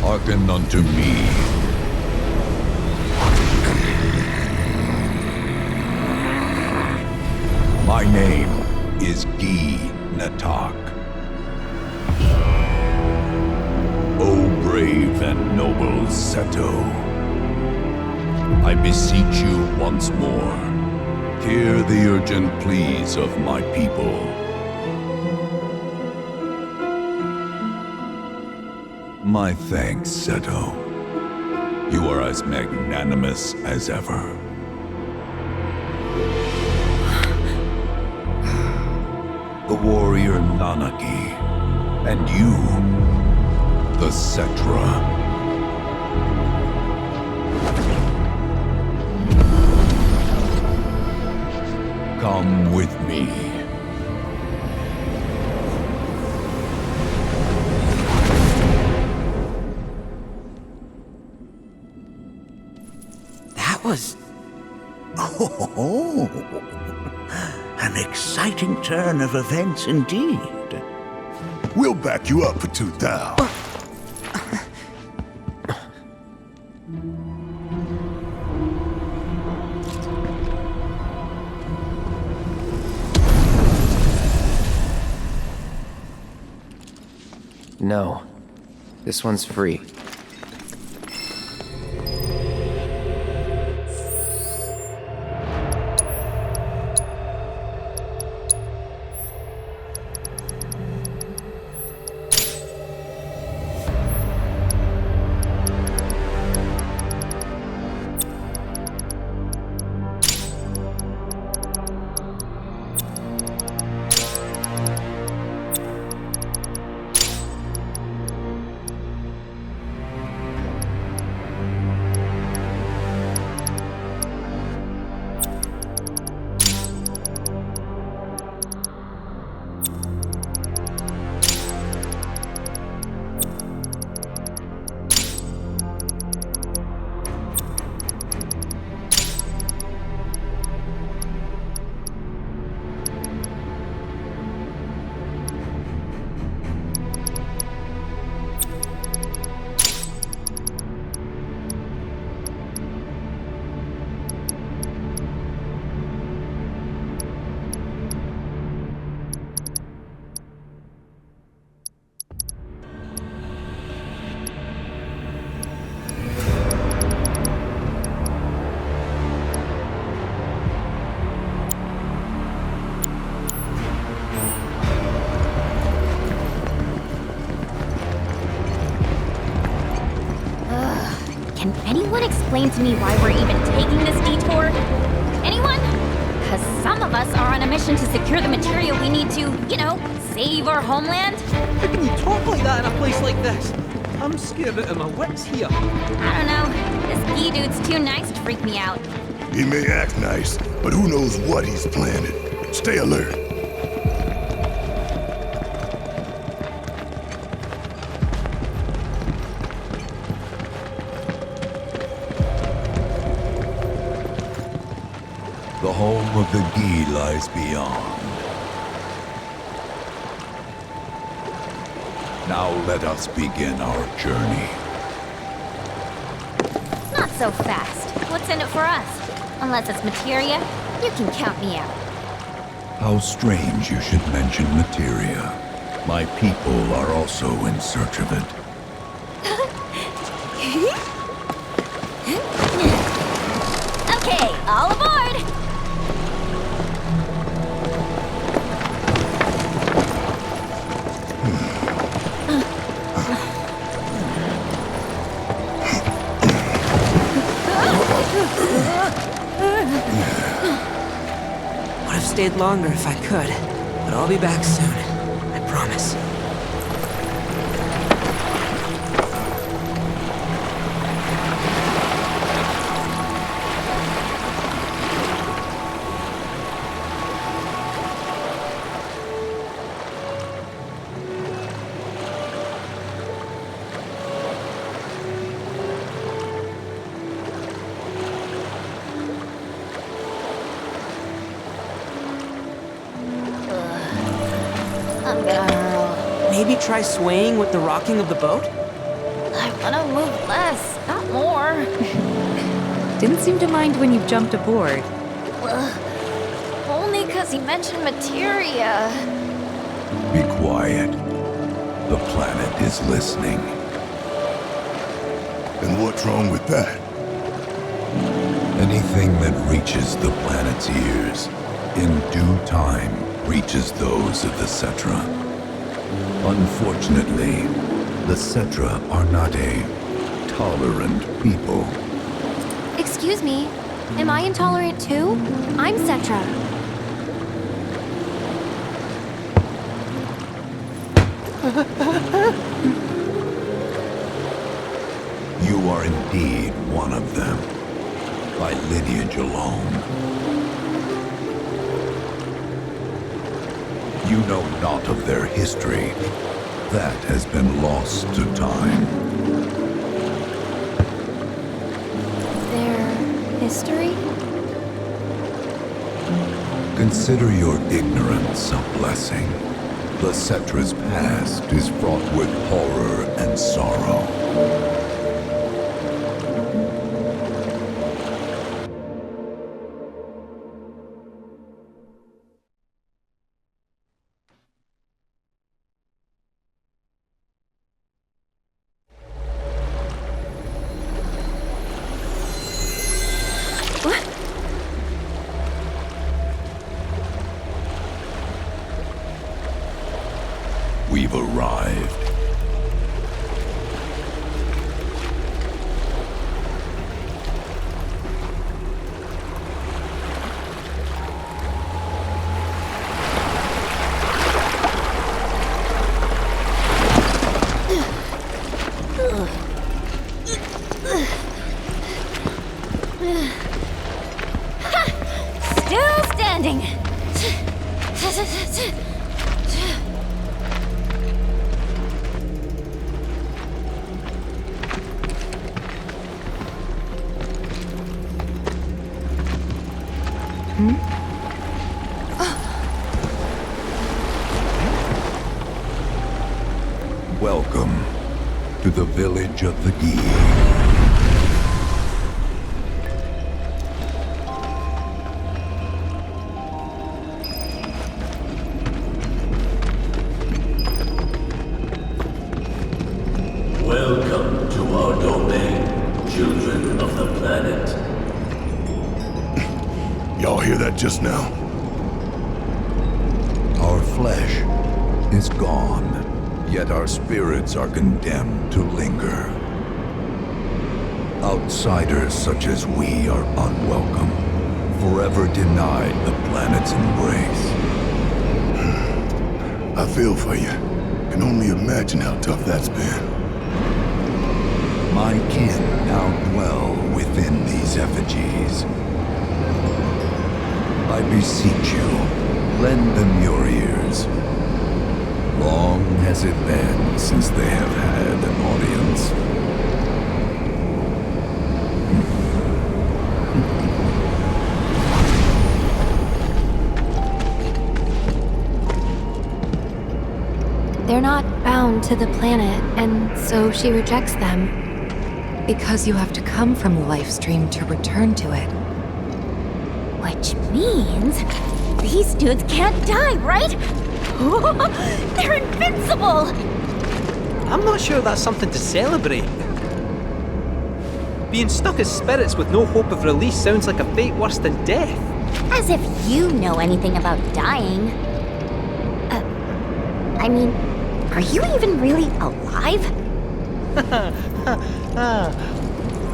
Hearken unto me. My name is Gi Natak. O brave and noble Seto, I beseech you once more, hear the urgent pleas of my people. My thanks, Seto. You are as magnanimous as ever. The warrior Nanaki, and you, the Cetra. Come with me. Was... Oh, an exciting turn of events indeed. We'll back you up for 2,000. No. This one's free. Can anyone explain to me why we're even taking this detour? Anyone? Because some of us are on a mission to secure the material we need to, you know, save our homeland. How can you talk like that in a place like this? I'm scared out of my wits here. I don't know. This Gi dude's too nice to freak me out. He may act nice, but who knows what he's planning. Stay alert. The home of the Gi lies beyond. Now let us begin our journey. Not so fast. What's in it for us? Unless it's materia, you can count me out. How strange you should mention materia. My people are also in search of it. Okay, all aboard! stayed longer if I could, but I'll be back soon. I promise. Maybe try swaying with the rocking of the boat? I wanna move less, not more. Didn't seem to mind when you jumped aboard. Only because he mentioned materia. Be quiet. The planet is listening. And what's wrong with that? Anything that reaches the planet's ears, in due time, reaches those of the Cetra. Unfortunately, the Cetra are not a tolerant people. Excuse me, am I intolerant too? I'm Cetra. You are indeed one of them, by lineage alone. You know not of their history. That has been lost to time. Their history? Consider your ignorance a blessing. The Cetra's past is fraught with horror and sorrow. We've arrived. Still standing. Welcome to the village of the Gi. Welcome to our domain, children of the planet. Y'all hear that just now? Our flesh is gone, yet our spirits are condemned to linger. Outsiders such as we are unwelcome, forever denied the planet's embrace. I feel for you. Can only imagine how tough that's been. My kin now dwell within these effigies. I beseech you, lend them your ears. Long has it been since they have had an audience. They're not bound to the planet, and so she rejects them. Because you have to come from the life stream to return to it. Which means these dudes can't die, right? They're invincible! I'm not sure that's something to celebrate. Being stuck as spirits with no hope of release sounds like a fate worse than death. As if you know anything about dying. I mean, are you even really alive?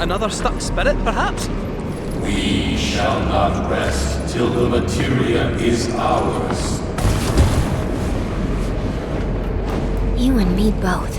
Another stuck spirit, perhaps? We shall not rest until the materia is ours. You and me both.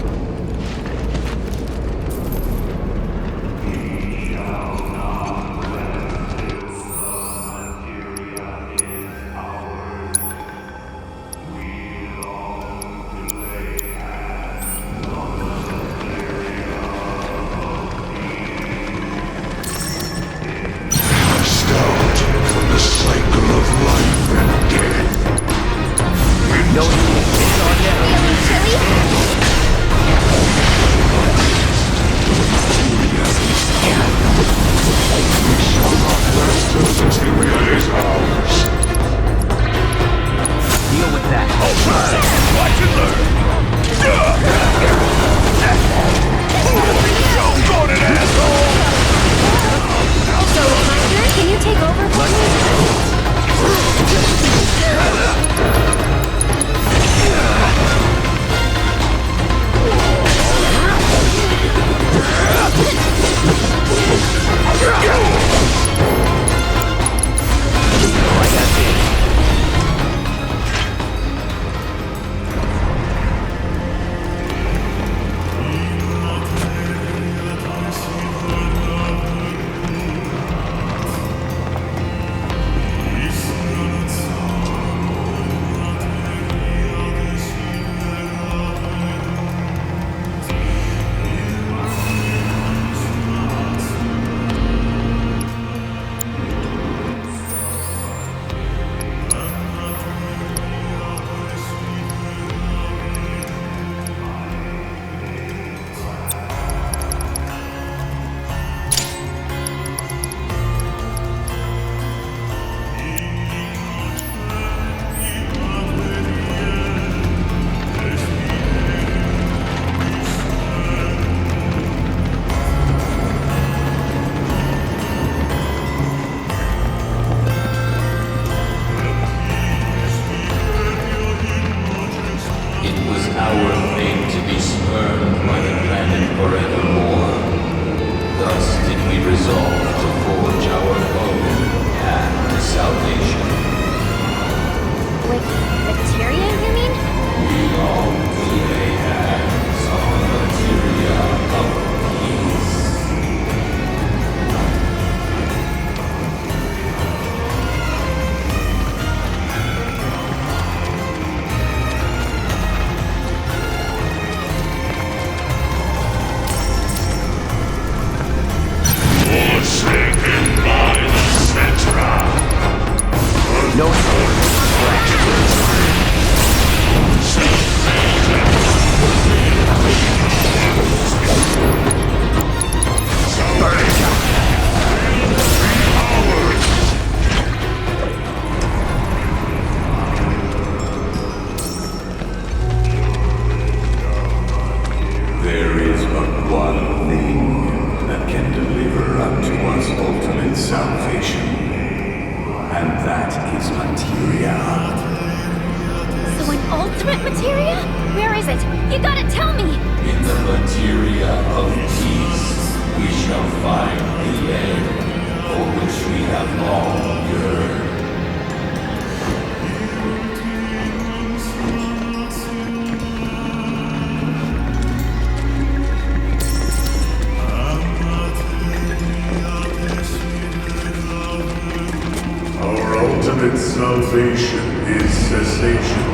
Salvation is cessation.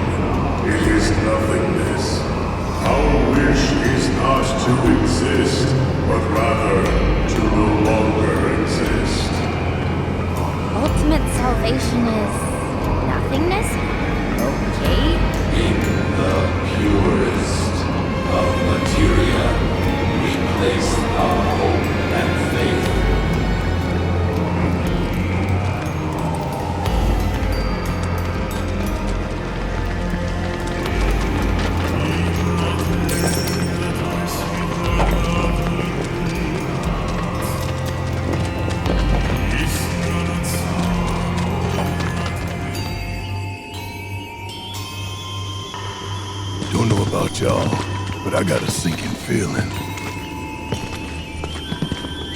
It is nothingness. Our wish is not to exist, but rather to no longer exist. Ultimate salvation is nothingness? Okay. In the purest of materia, we place our hope and faith. Don't know about y'all, but I got a sinking feeling.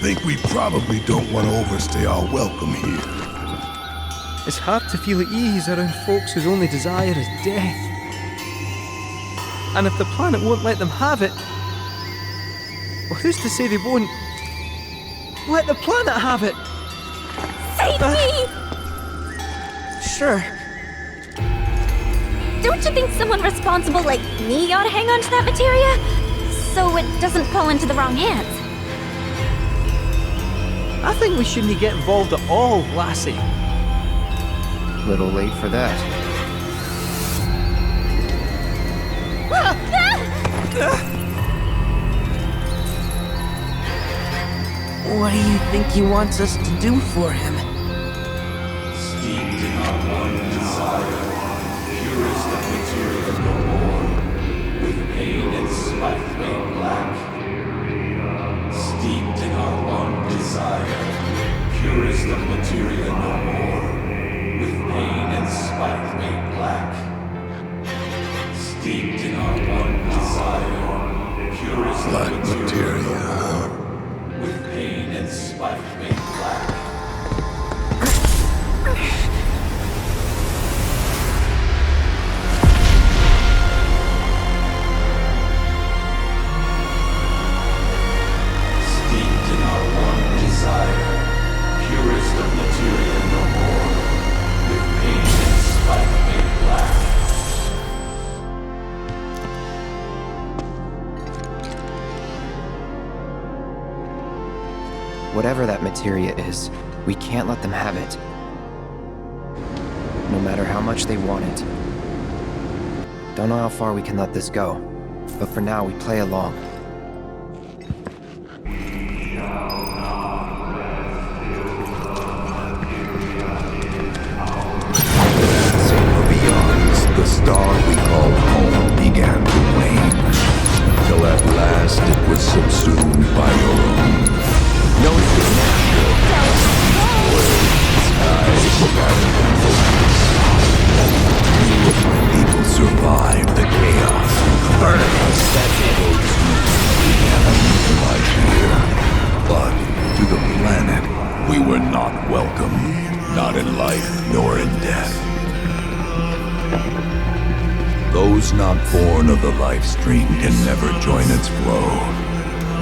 Think we probably don't want to overstay our welcome here. It's hard to feel at ease around folks whose only desire is death. And if the planet won't let them have it, well, who's to say they won't let the planet have it? Save me! Sure. Don't you think someone responsible like me ought to hang on to that materia? So it doesn't fall into the wrong hands? I think we shouldn't get involved at all, lassie. Little late for that. What do you think he wants us to do for him? Steeped in our one desire, purest of material no more, with pain and spite made black. Steeped in our one desire, purest of material no more, with pain and spite made black. Steeped in our one desire, purest of material, with pain and spite made black. Steeped in our one desire, purest of material no more, with pain and spite made black. Whatever that materia is, we can't let them have it. No matter how much they want it. Don't know how far we can let this go, but for now we play along. Beyond, the star we called home began to wane, until at last it was subsumed by your own. No signature. People survived the chaos. Burn us, that's it. Here. But to the planet, we were not welcome. Not in life, nor in death. Those not born of the life stream can never join its flow.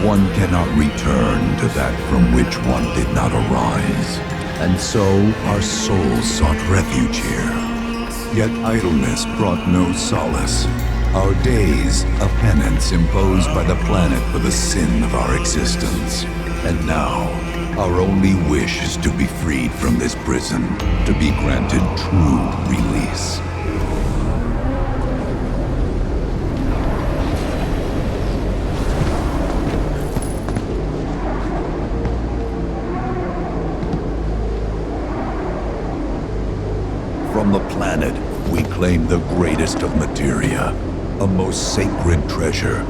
One cannot return to that from which one did not arise. And so our souls sought refuge here. Yet idleness brought no solace. Our days, a penance imposed by the planet for the sin of our existence. And now, our only wish is to be freed from this prison, to be granted true release. From the planet, we claim the greatest of materia, a most sacred treasure,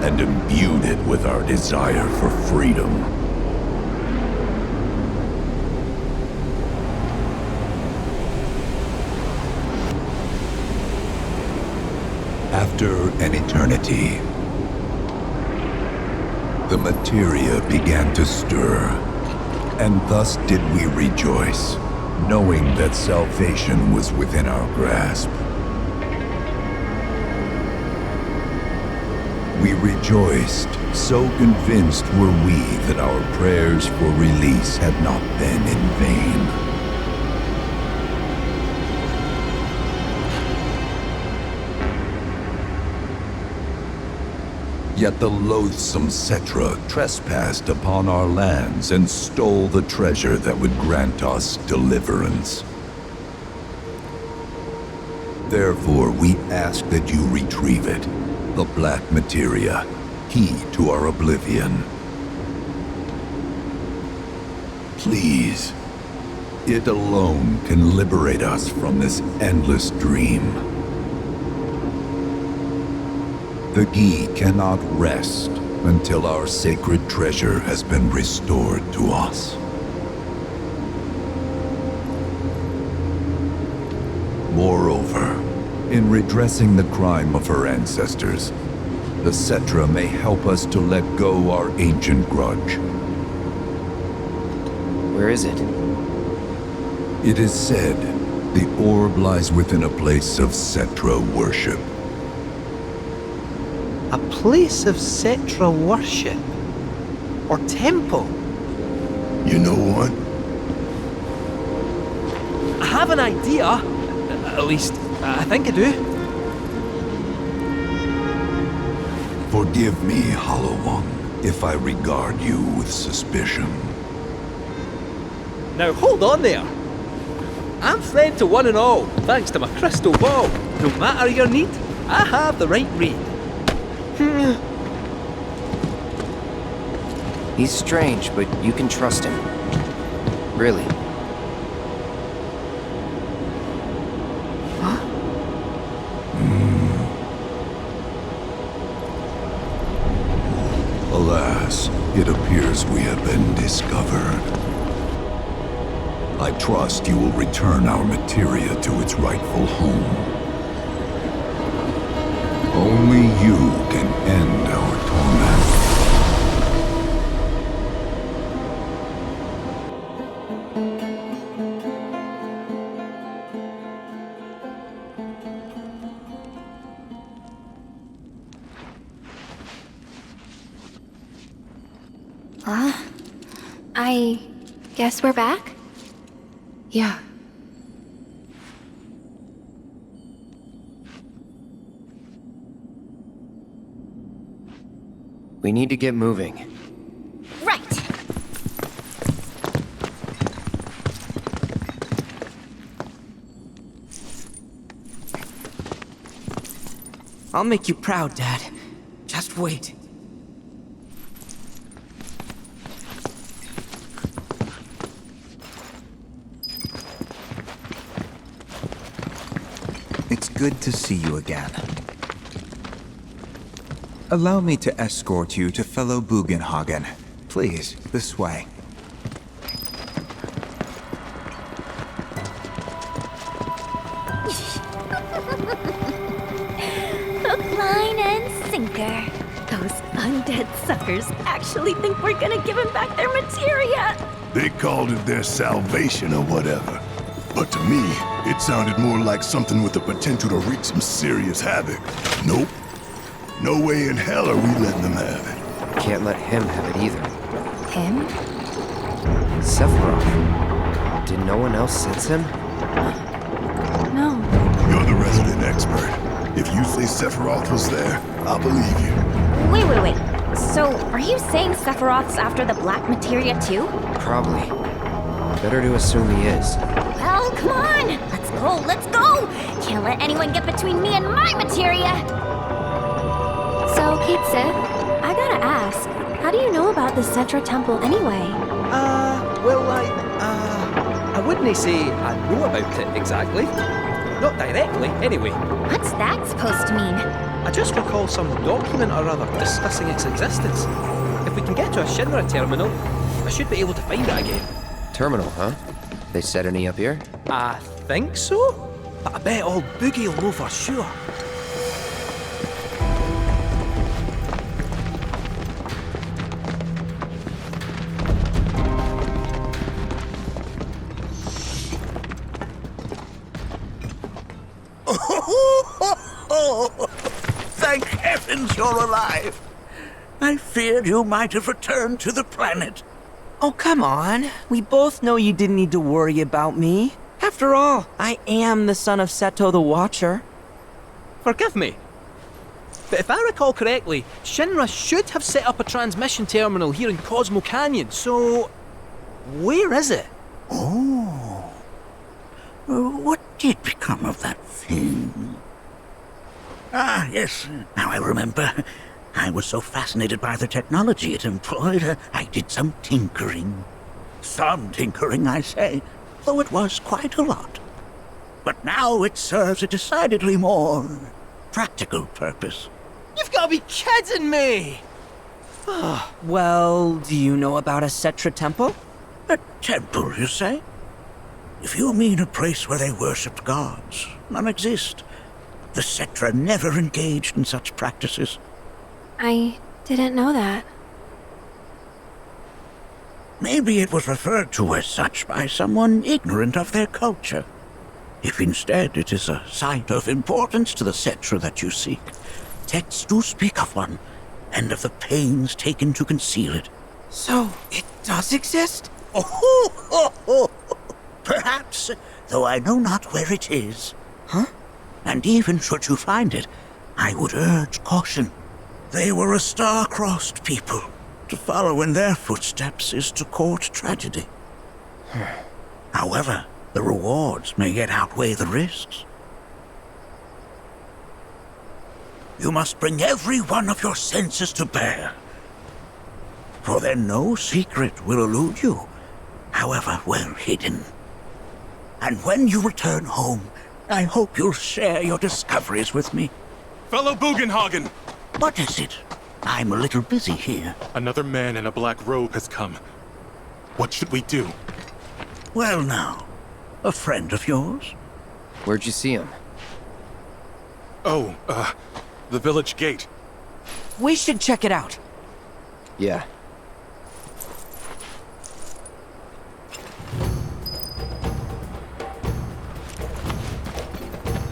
and imbued it with our desire for freedom. After an eternity, the materia began to stir, and thus did we rejoice, knowing that salvation was within our grasp. We rejoiced, so convinced were we that our prayers for release had not been in vain. Yet the loathsome Cetra trespassed upon our lands and stole the treasure that would grant us deliverance. Therefore, we ask that you retrieve it, the black materia, key to our oblivion. Please, it alone can liberate us from this endless dream. The Gi cannot rest until our sacred treasure has been restored to us. Moreover, in redressing the crime of her ancestors, the Cetra may help us to let go our ancient grudge. Where is it? It is said the orb lies within a place of Cetra worship. A place of Cetra worship? Or temple? You know what? I have an idea. At least, I think I do. Forgive me, Hollow One, if I regard you with suspicion. Now hold on there. I'm friend to one and all, thanks to my crystal ball. No matter your need, I have the right read. He's strange, but you can trust him. Really. Alas, it appears we have been discovered. I trust you will return our materia to its rightful home. Only you can end our torment. I guess we're back? Yeah. We need to get moving. Right. I'll make you proud, Dad. Just wait. It's good to see you again. Allow me to escort you to fellow Bugenhagen. Please, this way. Hook, line, and sinker. Those undead suckers actually think we're gonna give them back their materia. They called it their salvation or whatever. But to me, it sounded more like something with the potential to wreak some serious havoc. Nope. No way in hell are we letting them have it. Can't let him have it either. Him? Sephiroth. Did no one else sense him? No. You're the resident expert. If you say Sephiroth was there, I'll believe you. Wait. So, are you saying Sephiroth's after the black materia too? Probably. Better to assume he is. Well, come on! Let's go! Can't let anyone get between me and my materia! So, Kate Sith, I gotta ask, how do you know about the Cetra Temple anyway? I wouldn't say I know about it exactly. Not directly, anyway. What's that supposed to mean? I just recall some document or other discussing its existence. If we can get to a Shinra terminal, I should be able to find it again. Terminal, huh? They set any up here? I think so, but I bet old Boogie will know for sure. Thank heavens you're alive. I feared you might have returned to the planet. Oh, come on. We both know you didn't need to worry about me. After all, I am the son of Seto the Watcher. Forgive me, but if I recall correctly, Shinra should have set up a transmission terminal here in Cosmo Canyon, so where is it? Oh. What did become of that thing? Ah, yes, now I remember. I was so fascinated by the technology it employed, I did some tinkering. Some tinkering, I say, though it was quite a lot. But now it serves a decidedly more practical purpose. You've got to be kidding me! Well, do you know about a Cetra temple? A temple, you say? If you mean a place where they worshipped gods, none exist. The Cetra never engaged in such practices. I didn't know that. Maybe it was referred to as such by someone ignorant of their culture. If instead it is a site of importance to the Cetra that you seek, texts do speak of one, and of the pains taken to conceal it. So, it does exist? Oh, perhaps, though I know not where it is. Huh? And even should you find it, I would urge caution. They were a star-crossed people. To follow in their footsteps is to court tragedy. However, the rewards may yet outweigh the risks. You must bring every one of your senses to bear. For then no secret will elude you, however well hidden. And when you return home, I hope you'll share your discoveries with me. Fellow Bugenhagen! What is it? I'm a little busy here. Another man in a black robe has come. What should we do? Well now, a friend of yours? Where'd you see him? Oh, the village gate. We should check it out. Yeah.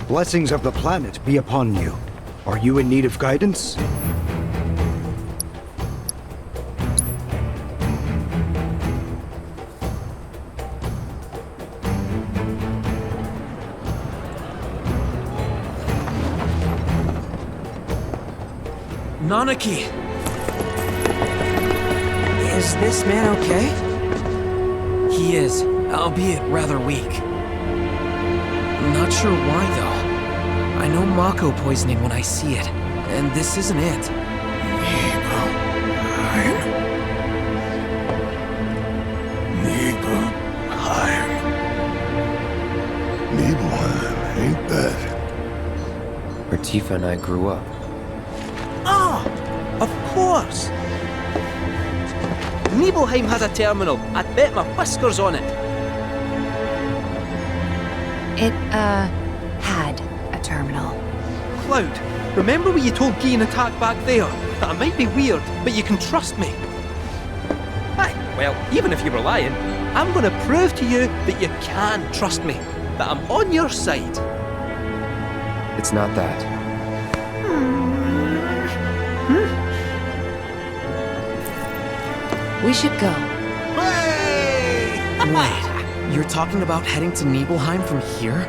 Blessings of the planet be upon you. Are you in need of guidance? Nanaki! Is this man okay? He is, albeit rather weak. Not sure why, though. I know Mako poisoning when I see it, and this isn't it. Nibelheim, ain't that? Where Tifa and I grew up. Ah! Of course! Nibelheim has a terminal. I'd bet my whiskers on it. It, had a terminal. Cloud, remember when you told Gian attack back there? That I might be weird, but you can trust me. Aye, well, even if you were lying, I'm gonna prove to you that you can trust me. That I'm on your side. It's not that. We should go. Wait, you're talking about heading to Nibelheim from here?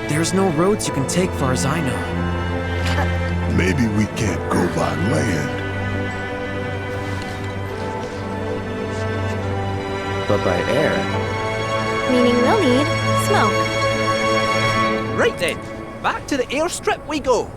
There's no roads you can take far as I know. Maybe we can't go by land. But by air. Meaning we'll need smoke. Right then, back to the airstrip we go.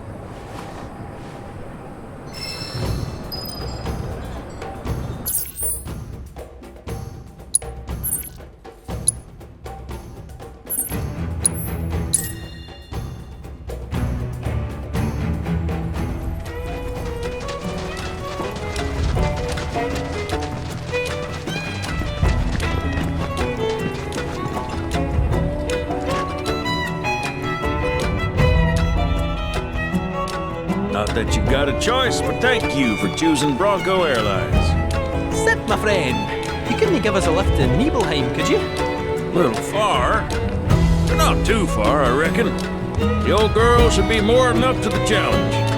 Not that you got a choice, but thank you for choosing Bronco Airlines. Sit, my friend. You couldn't give us a lift to Nibelheim, could you? Little far. Not too far, I reckon. The old girl should be more than up to the challenge.